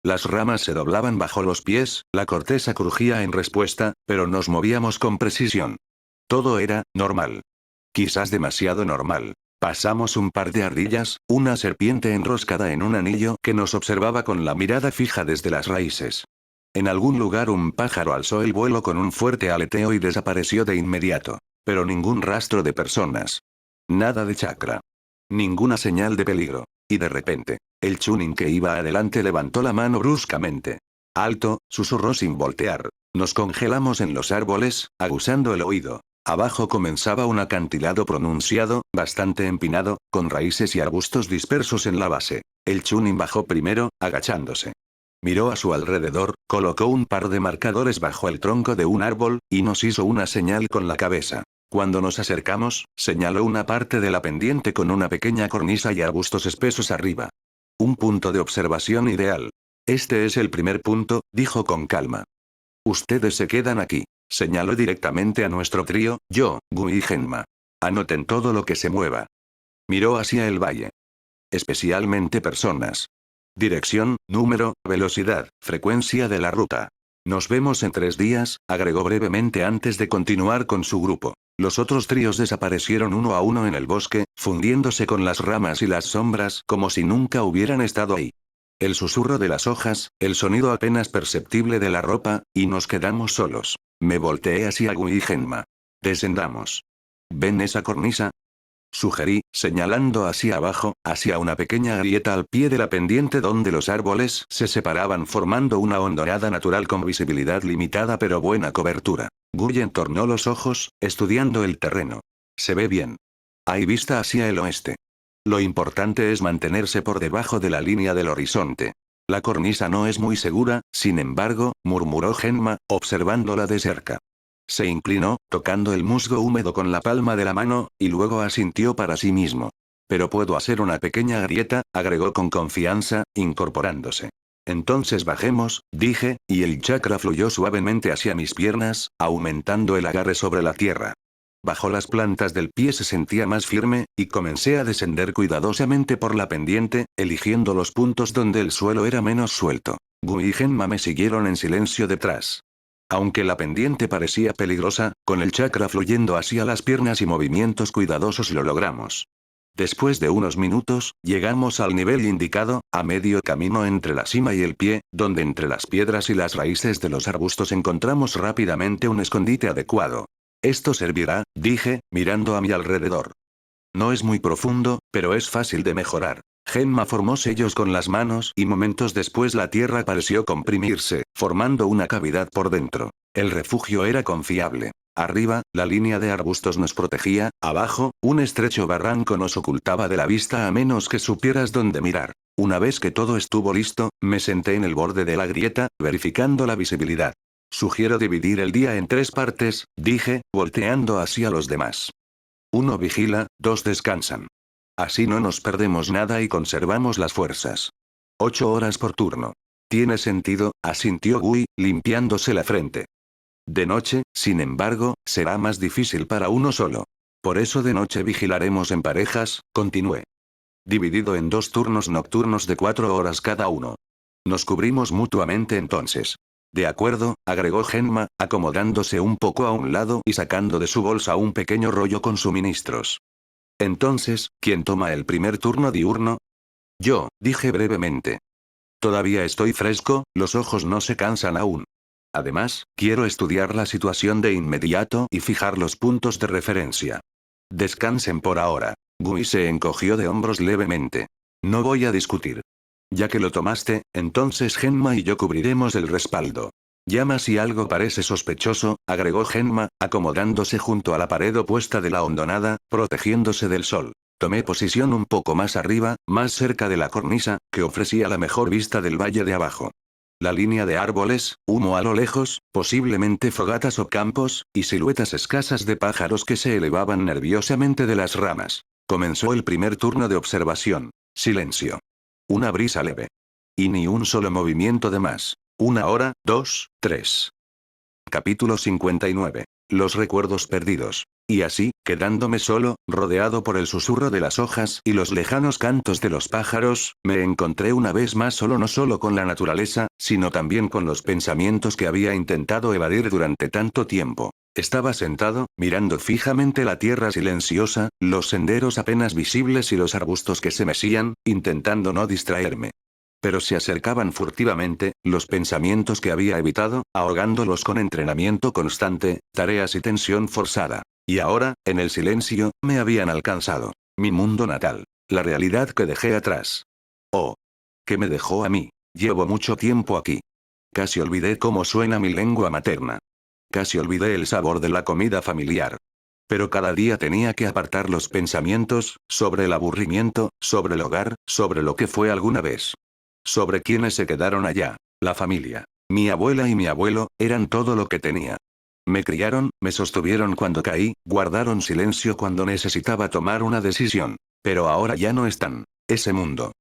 Las ramas se doblaban bajo los pies, la corteza crujía en respuesta, pero nos movíamos con precisión. Todo era normal. Quizás demasiado normal. Pasamos un par de ardillas, una serpiente enroscada en un anillo que nos observaba con la mirada fija desde las raíces. En algún lugar un pájaro alzó el vuelo con un fuerte aleteo y desapareció de inmediato. Pero ningún rastro de personas. Nada de chakra. Ninguna señal de peligro. Y de repente, el chunin que iba adelante levantó la mano bruscamente. Alto, susurró sin voltear. Nos congelamos en los árboles, aguzando el oído. Abajo comenzaba un acantilado pronunciado, bastante empinado, con raíces y arbustos dispersos en la base. El chunin bajó primero, agachándose. Miró a su alrededor, colocó un par de marcadores bajo el tronco de un árbol, y nos hizo una señal con la cabeza. Cuando nos acercamos, señaló una parte de la pendiente con una pequeña cornisa y arbustos espesos arriba. Un punto de observación ideal. Este es el primer punto, dijo con calma. Ustedes se quedan aquí. Señaló directamente a nuestro trío, yo, Gu y Genma. Anoten todo lo que se mueva. Miró hacia el valle. Especialmente personas. Dirección, número, velocidad, frecuencia de la ruta. Nos vemos en 3 días, agregó brevemente antes de continuar con su grupo. Los otros tríos desaparecieron uno a uno en el bosque, fundiéndose con las ramas y las sombras como si nunca hubieran estado ahí. El susurro de las hojas, el sonido apenas perceptible de la ropa, y nos quedamos solos. Me volteé hacia Gu y Genma. Descendamos. ¿Ven esa cornisa? Sugerí, señalando hacia abajo, hacia una pequeña grieta al pie de la pendiente donde los árboles se separaban formando una hondonada natural con visibilidad limitada pero buena cobertura. Guy entornó los ojos, estudiando el terreno. Se ve bien. Hay vista hacia el oeste. Lo importante es mantenerse por debajo de la línea del horizonte. La cornisa no es muy segura, sin embargo, murmuró Genma, observándola de cerca. Se inclinó, tocando el musgo húmedo con la palma de la mano, y luego asintió para sí mismo. Pero puedo hacer una pequeña grieta, agregó con confianza, incorporándose. Entonces bajemos, dije, y el chakra fluyó suavemente hacia mis piernas, aumentando el agarre sobre la tierra. Bajo las plantas del pie se sentía más firme, y comencé a descender cuidadosamente por la pendiente, eligiendo los puntos donde el suelo era menos suelto. Gu y Genma me siguieron en silencio detrás. Aunque la pendiente parecía peligrosa, con el chakra fluyendo hacia las piernas y movimientos cuidadosos lo logramos. Después de unos minutos, llegamos al nivel indicado, a medio camino entre la cima y el pie, donde entre las piedras y las raíces de los arbustos encontramos rápidamente un escondite adecuado. Esto servirá, dije, mirando a mi alrededor. No es muy profundo, pero es fácil de mejorar. Gemma formó sellos con las manos y momentos después la tierra pareció comprimirse, formando una cavidad por dentro. El refugio era confiable. Arriba, la línea de arbustos nos protegía, abajo, un estrecho barranco nos ocultaba de la vista a menos que supieras dónde mirar. Una vez que todo estuvo listo, me senté en el borde de la grieta, verificando la visibilidad. Sugiero dividir el día en 3 partes, dije, volteando hacia los demás. 1 vigila, 2 descansan. Así no nos perdemos nada y conservamos las fuerzas. 8 horas por turno. Tiene sentido, asintió Gui, limpiándose la frente. De noche, sin embargo, será más difícil para uno solo. Por eso de noche vigilaremos en parejas, continué. Dividido en 2 turnos nocturnos de 4 horas cada uno. Nos cubrimos mutuamente entonces. De acuerdo, agregó Gemma, acomodándose un poco a un lado y sacando de su bolsa un pequeño rollo con suministros. Entonces, ¿quién toma el primer turno diurno? Yo, dije brevemente. Todavía estoy fresco, los ojos no se cansan aún. Además, quiero estudiar la situación de inmediato y fijar los puntos de referencia. Descansen por ahora. Gui se encogió de hombros levemente. No voy a discutir. Ya que lo tomaste, entonces Gemma y yo cubriremos el respaldo. Llama si algo parece sospechoso, agregó Gemma, acomodándose junto a la pared opuesta de la hondonada, protegiéndose del sol. Tomé posición un poco más arriba, más cerca de la cornisa, que ofrecía la mejor vista del valle de abajo. La línea de árboles, humo a lo lejos, posiblemente fogatas o campos, y siluetas escasas de pájaros que se elevaban nerviosamente de las ramas. Comenzó el primer turno de observación. Silencio. Una brisa leve. Y ni un solo movimiento de más. 1 hora, 2, 3. Capítulo 59. Los recuerdos perdidos. Y así, quedándome solo, rodeado por el susurro de las hojas y los lejanos cantos de los pájaros, me encontré una vez más solo no solo con la naturaleza, sino también con los pensamientos que había intentado evadir durante tanto tiempo. Estaba sentado, mirando fijamente la tierra silenciosa, los senderos apenas visibles y los arbustos que se mecían, intentando no distraerme. Pero se acercaban furtivamente, los pensamientos que había evitado, ahogándolos con entrenamiento constante, tareas y tensión forzada. Y ahora, en el silencio, me habían alcanzado. Mi mundo natal. La realidad que dejé atrás. Oh. ¿Qué me dejó a mí? Llevo mucho tiempo aquí. Casi olvidé cómo suena mi lengua materna. Casi olvidé el sabor de la comida familiar. Pero cada día tenía que apartar los pensamientos, sobre el aburrimiento, sobre el hogar, sobre lo que fue alguna vez. Sobre quienes se quedaron allá. La familia. Mi abuela y mi abuelo, eran todo lo que tenía. Me criaron, me sostuvieron cuando caí, guardaron silencio cuando necesitaba tomar una decisión. Pero ahora ya no están. Ese mundo.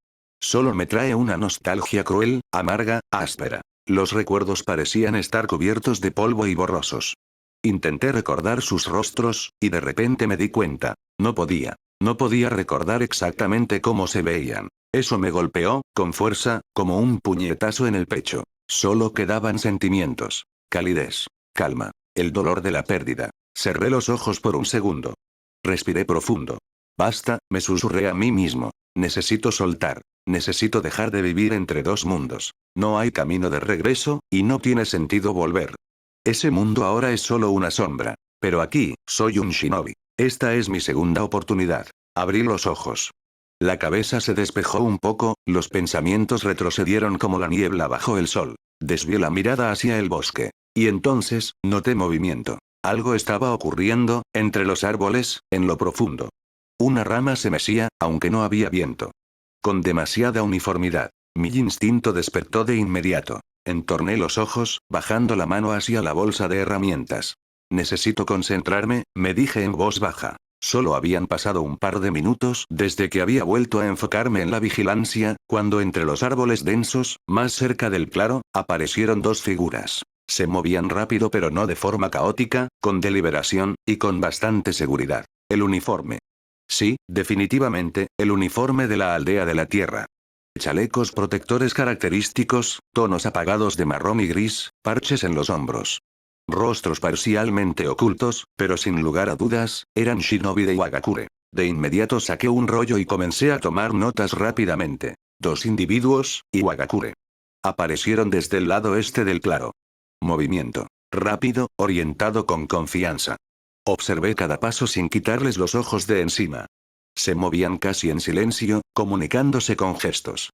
Solo me trae una nostalgia cruel, amarga, áspera. Los recuerdos parecían estar cubiertos de polvo y borrosos. Intenté recordar sus rostros, y de repente me di cuenta. No podía. No podía recordar exactamente cómo se veían. Eso me golpeó, con fuerza, como un puñetazo en el pecho. Solo quedaban sentimientos. Calidez. Calma. El dolor de la pérdida. Cerré los ojos por un segundo. Respiré profundo. Basta, me susurré a mí mismo. Necesito soltar. Necesito dejar de vivir entre 2 mundos. No hay camino de regreso, y no tiene sentido volver. Ese mundo ahora es solo una sombra. Pero aquí, soy un shinobi. Esta es mi segunda oportunidad. Abrí los ojos. La cabeza se despejó un poco, los pensamientos retrocedieron como la niebla bajo el sol. Desvié la mirada hacia el bosque. Y entonces, noté movimiento. Algo estaba ocurriendo, entre los árboles, en lo profundo. Una rama se mecía, aunque no había viento. Con demasiada uniformidad. Mi instinto despertó de inmediato. Entorné los ojos, bajando la mano hacia la bolsa de herramientas. Necesito concentrarme, me dije en voz baja. Solo habían pasado un par de minutos desde que había vuelto a enfocarme en la vigilancia, cuando entre los árboles densos, más cerca del claro, aparecieron 2 figuras. Se movían rápido pero no de forma caótica, con deliberación, y con bastante seguridad. El uniforme. Sí, definitivamente, el uniforme de la aldea de la tierra. Chalecos protectores característicos, tonos apagados de marrón y gris, parches en los hombros. Rostros parcialmente ocultos, pero sin lugar a dudas, eran shinobi de Iwagakure. De inmediato saqué un rollo y comencé a tomar notas rápidamente. 2 individuos, Iwagakure. Aparecieron desde el lado este del claro. Movimiento. Rápido, orientado con confianza. Observé cada paso sin quitarles los ojos de encima. Se movían casi en silencio, comunicándose con gestos.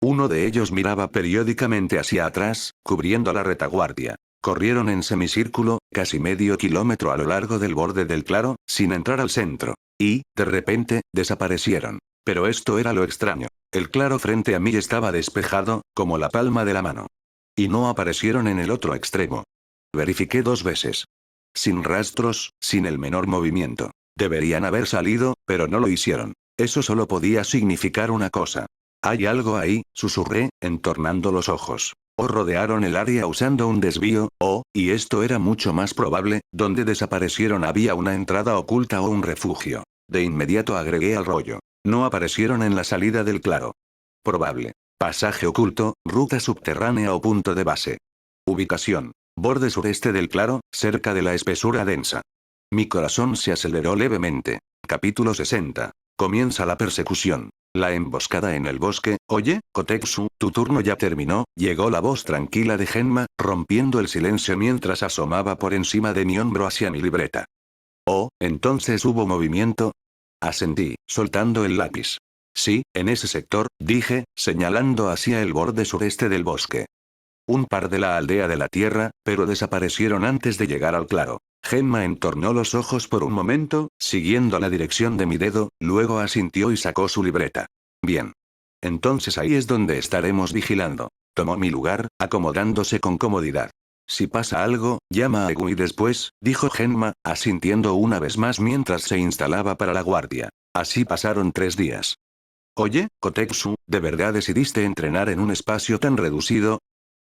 Uno de ellos miraba periódicamente hacia atrás, cubriendo la retaguardia. Corrieron en semicírculo, casi medio kilómetro a lo largo del borde del claro, sin entrar al centro. Y, de repente, desaparecieron. Pero esto era lo extraño. El claro frente a mí estaba despejado, como la palma de la mano. Y no aparecieron en el otro extremo. Verifiqué 2 veces. Sin rastros, sin el menor movimiento. Deberían haber salido, pero no lo hicieron. Eso solo podía significar una cosa. Hay algo ahí, susurré, entornando los ojos. O rodearon el área usando un desvío, y esto era mucho más probable, donde desaparecieron había una entrada oculta o un refugio. De inmediato agregué al rollo. No aparecieron en la salida del claro. Probable. Pasaje oculto, ruta subterránea o punto de base. Ubicación. Borde sureste del claro, cerca de la espesura densa. Mi corazón se aceleró levemente. Capítulo 60. Comienza la persecución. La emboscada en el bosque. Oye, Kotetsu, tu turno ya terminó, llegó la voz tranquila de Genma, rompiendo el silencio mientras asomaba por encima de mi hombro hacia mi libreta. Oh, entonces hubo movimiento. Asentí, soltando el lápiz. Sí, en ese sector, dije, señalando hacia el borde sureste del bosque. Un par de la aldea de la tierra, pero desaparecieron antes de llegar al claro. Genma entornó los ojos por un momento, siguiendo la dirección de mi dedo, luego asintió y sacó su libreta. Bien. Entonces ahí es donde estaremos vigilando. Tomó mi lugar, acomodándose con comodidad. Si pasa algo, llama a Egui después, dijo Genma, asintiendo una vez más mientras se instalaba para la guardia. Así pasaron 3 días. Oye, Kotetsu, ¿de verdad decidiste entrenar en un espacio tan reducido?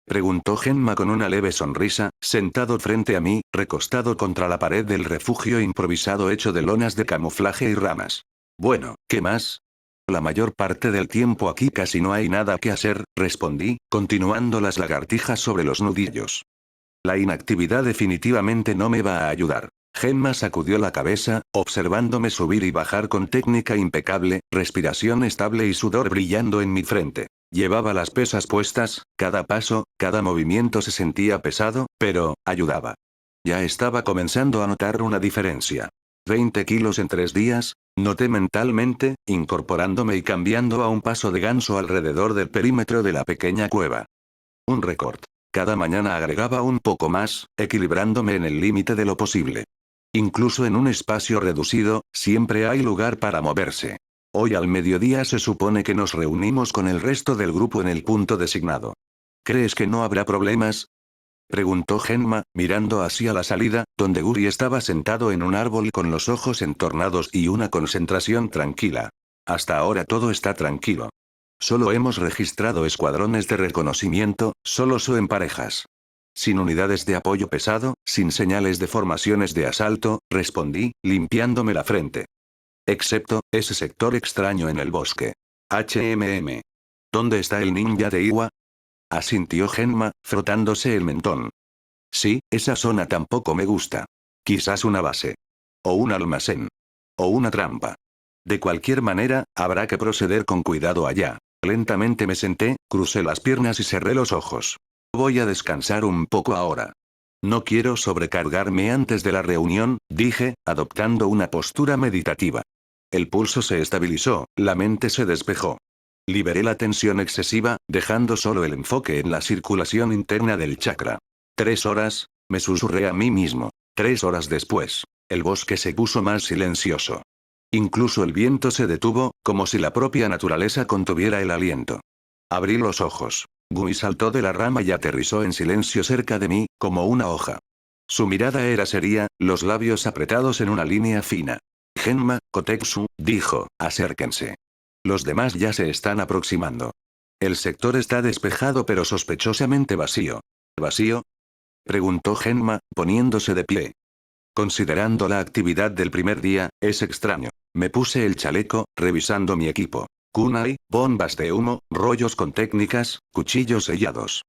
Preguntó Genma con una leve sonrisa, sentado frente a mí, recostado contra la pared del refugio improvisado hecho de lonas de camuflaje y ramas. Bueno, ¿qué más? La mayor parte del tiempo aquí casi no hay nada que hacer, respondí, continuando las lagartijas sobre los nudillos. La inactividad definitivamente no me va a ayudar. Genma sacudió la cabeza, observándome subir y bajar con técnica impecable, respiración estable y sudor brillando en mi frente. Llevaba las pesas puestas, cada paso, cada movimiento se sentía pesado, pero, ayudaba. Ya estaba comenzando a notar una diferencia. 20 kilos en 3 días, noté mentalmente, incorporándome y cambiando a un paso de ganso alrededor del perímetro de la pequeña cueva. Un récord. Cada mañana agregaba un poco más, equilibrándome en el límite de lo posible. Incluso en un espacio reducido, siempre hay lugar para moverse. Hoy al mediodía se supone que nos reunimos con el resto del grupo en el punto designado. ¿Crees que no habrá problemas? Preguntó Genma, mirando hacia la salida, donde Guri estaba sentado en un árbol con los ojos entornados y una concentración tranquila. Hasta ahora todo está tranquilo. Solo hemos registrado escuadrones de reconocimiento, solo en parejas. Sin unidades de apoyo pesado, sin señales de formaciones de asalto, respondí, limpiándome la frente. Excepto, ese sector extraño en el bosque. ¿Dónde está el ninja de Iwa? Asintió Genma, frotándose el mentón. Sí, esa zona tampoco me gusta. Quizás una base. O un almacén. O una trampa. De cualquier manera, habrá que proceder con cuidado allá. Lentamente me senté, crucé las piernas y cerré los ojos. Voy a descansar un poco ahora. No quiero sobrecargarme antes de la reunión, dije, adoptando una postura meditativa. El pulso se estabilizó, la mente se despejó. Liberé la tensión excesiva, dejando solo el enfoque en la circulación interna del chakra. 3 horas, me susurré a mí mismo. 3 horas después, el bosque se puso más silencioso. Incluso el viento se detuvo, como si la propia naturaleza contuviera el aliento. Abrí los ojos. Gui saltó de la rama y aterrizó en silencio cerca de mí, como una hoja. Su mirada era seria, los labios apretados en una línea fina. Genma, Kotetsu, dijo, acérquense. Los demás ya se están aproximando. El sector está despejado pero sospechosamente vacío. ¿Vacío? Preguntó Genma, poniéndose de pie. Considerando la actividad del primer día, es extraño. Me puse el chaleco, revisando mi equipo. Kunai, bombas de humo, rollos con técnicas, cuchillos sellados.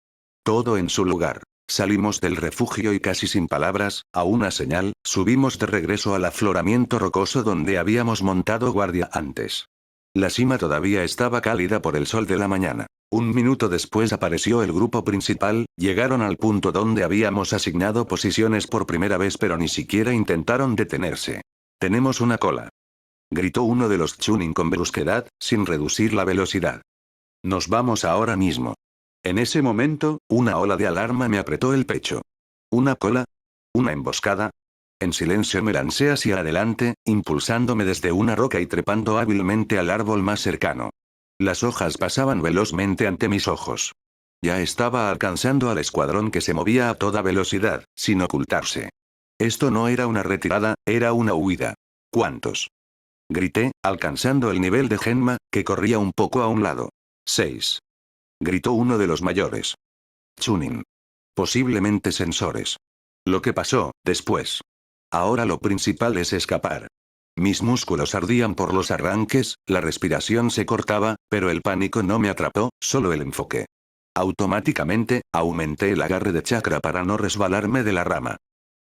Todo en su lugar. Salimos del refugio y casi sin palabras, a una señal, subimos de regreso al afloramiento rocoso donde habíamos montado guardia antes. La cima todavía estaba cálida por el sol de la mañana. Un minuto después apareció el grupo principal, llegaron al punto donde habíamos asignado posiciones por primera vez pero ni siquiera intentaron detenerse. Tenemos una cola. Gritó uno de los Chunin con brusquedad, sin reducir la velocidad. Nos vamos ahora mismo. En ese momento, una ola de alarma me apretó el pecho. ¿Una cola? ¿Una emboscada? En silencio me lancé hacia adelante, impulsándome desde una roca y trepando hábilmente al árbol más cercano. Las hojas pasaban velozmente ante mis ojos. Ya estaba alcanzando al escuadrón que se movía a toda velocidad, sin ocultarse. Esto no era una retirada, era una huida. ¿Cuántos? Grité, alcanzando el nivel de Genma, que corría un poco a un lado. 6. Gritó uno de los mayores. Chunin. Posiblemente sensores. Lo que pasó, después. Ahora lo principal es escapar. Mis músculos ardían por los arranques, la respiración se cortaba, pero el pánico no me atrapó, solo el enfoque. Automáticamente, aumenté el agarre de chakra para no resbalarme de la rama.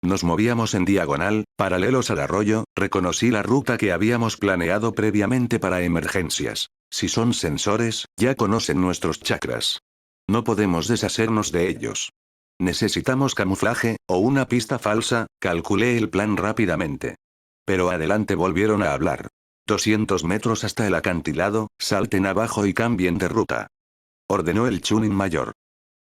Nos movíamos en diagonal, paralelos al arroyo, reconocí la ruta que habíamos planeado previamente para emergencias. Si son sensores, ya conocen nuestros chakras. No podemos deshacernos de ellos. Necesitamos camuflaje, o una pista falsa, calculé el plan rápidamente. Pero adelante volvieron a hablar. 200 metros hasta el acantilado, salten abajo y cambien de ruta. Ordenó el Chunin mayor.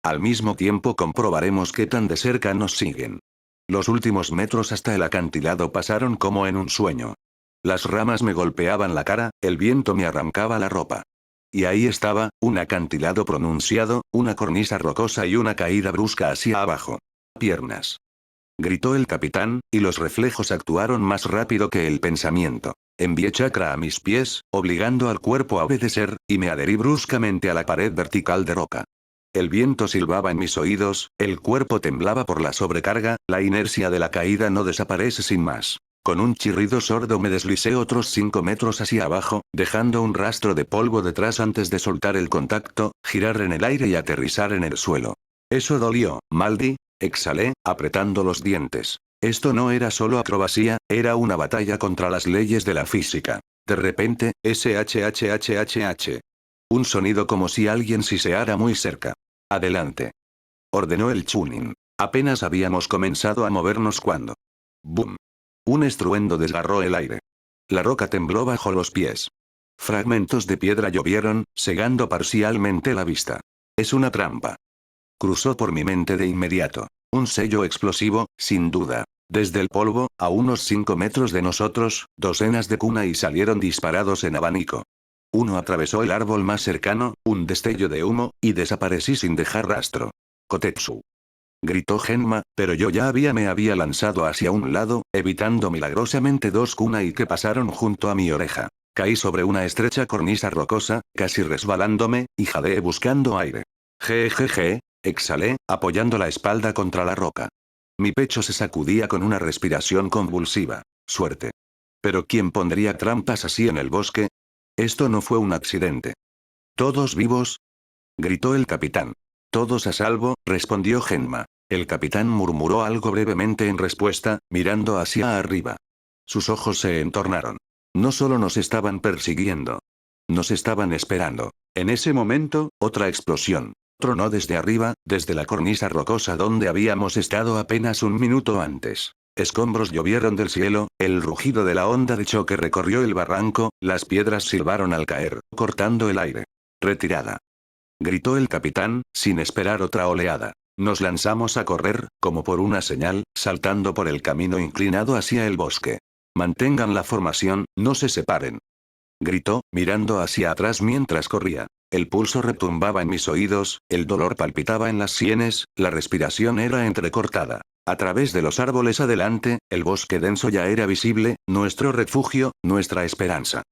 Al mismo tiempo comprobaremos qué tan de cerca nos siguen. Los últimos metros hasta el acantilado pasaron como en un sueño. Las ramas me golpeaban la cara, el viento me arrancaba la ropa. Y ahí estaba, un acantilado pronunciado, una cornisa rocosa y una caída brusca hacia abajo. Piernas. Gritó el capitán, y los reflejos actuaron más rápido que el pensamiento. Envié chakra a mis pies, obligando al cuerpo a obedecer, y me adherí bruscamente a la pared vertical de roca. El viento silbaba en mis oídos, el cuerpo temblaba por la sobrecarga, la inercia de la caída no desaparece sin más. Con un chirrido sordo me deslicé otros 5 metros hacia abajo, dejando un rastro de polvo detrás antes de soltar el contacto, girar en el aire y aterrizar en el suelo. Eso dolió, Maldi, exhalé, apretando los dientes. Esto no era solo acrobacia, era una batalla contra las leyes de la física. De repente, shhhhh. Un sonido como si alguien siseara muy cerca. Adelante. Ordenó el Chunin. Apenas habíamos comenzado a movernos cuando. ¡Bum! Un estruendo desgarró el aire. La roca tembló bajo los pies. Fragmentos de piedra llovieron, cegando parcialmente la vista. Es una trampa. Cruzó por mi mente de inmediato. Un sello explosivo, sin duda. Desde el polvo, a unos 5 metros de nosotros, docenas de kunai salieron disparados en abanico. Uno atravesó el árbol más cercano, un destello de humo, y desaparecí sin dejar rastro. Kotetsu. Gritó Genma, pero yo ya me había lanzado hacia un lado, evitando milagrosamente 2 kunai que pasaron junto a mi oreja. Caí sobre una estrecha cornisa rocosa, casi resbalándome, y jadeé buscando aire. Jejeje, exhalé, apoyando la espalda contra la roca. Mi pecho se sacudía con una respiración convulsiva. Suerte. ¿Pero quién pondría trampas así en el bosque? Esto no fue un accidente. ¿Todos vivos? Gritó el capitán. Todos a salvo, respondió Genma. El capitán murmuró algo brevemente en respuesta, mirando hacia arriba. Sus ojos se entornaron. No solo nos estaban persiguiendo. Nos estaban esperando. En ese momento, otra explosión. Tronó desde arriba, desde la cornisa rocosa donde habíamos estado apenas un minuto antes. Escombros llovieron del cielo, el rugido de la onda de choque recorrió el barranco, las piedras silbaron al caer, cortando el aire. Retirada. Gritó el capitán, sin esperar otra oleada. Nos lanzamos a correr, como por una señal, saltando por el camino inclinado hacia el bosque. Mantengan la formación, no se separen. Gritó, mirando hacia atrás mientras corría. El pulso retumbaba en mis oídos, el dolor palpitaba en las sienes, la respiración era entrecortada. A través de los árboles adelante, el bosque denso ya era visible, nuestro refugio, nuestra esperanza.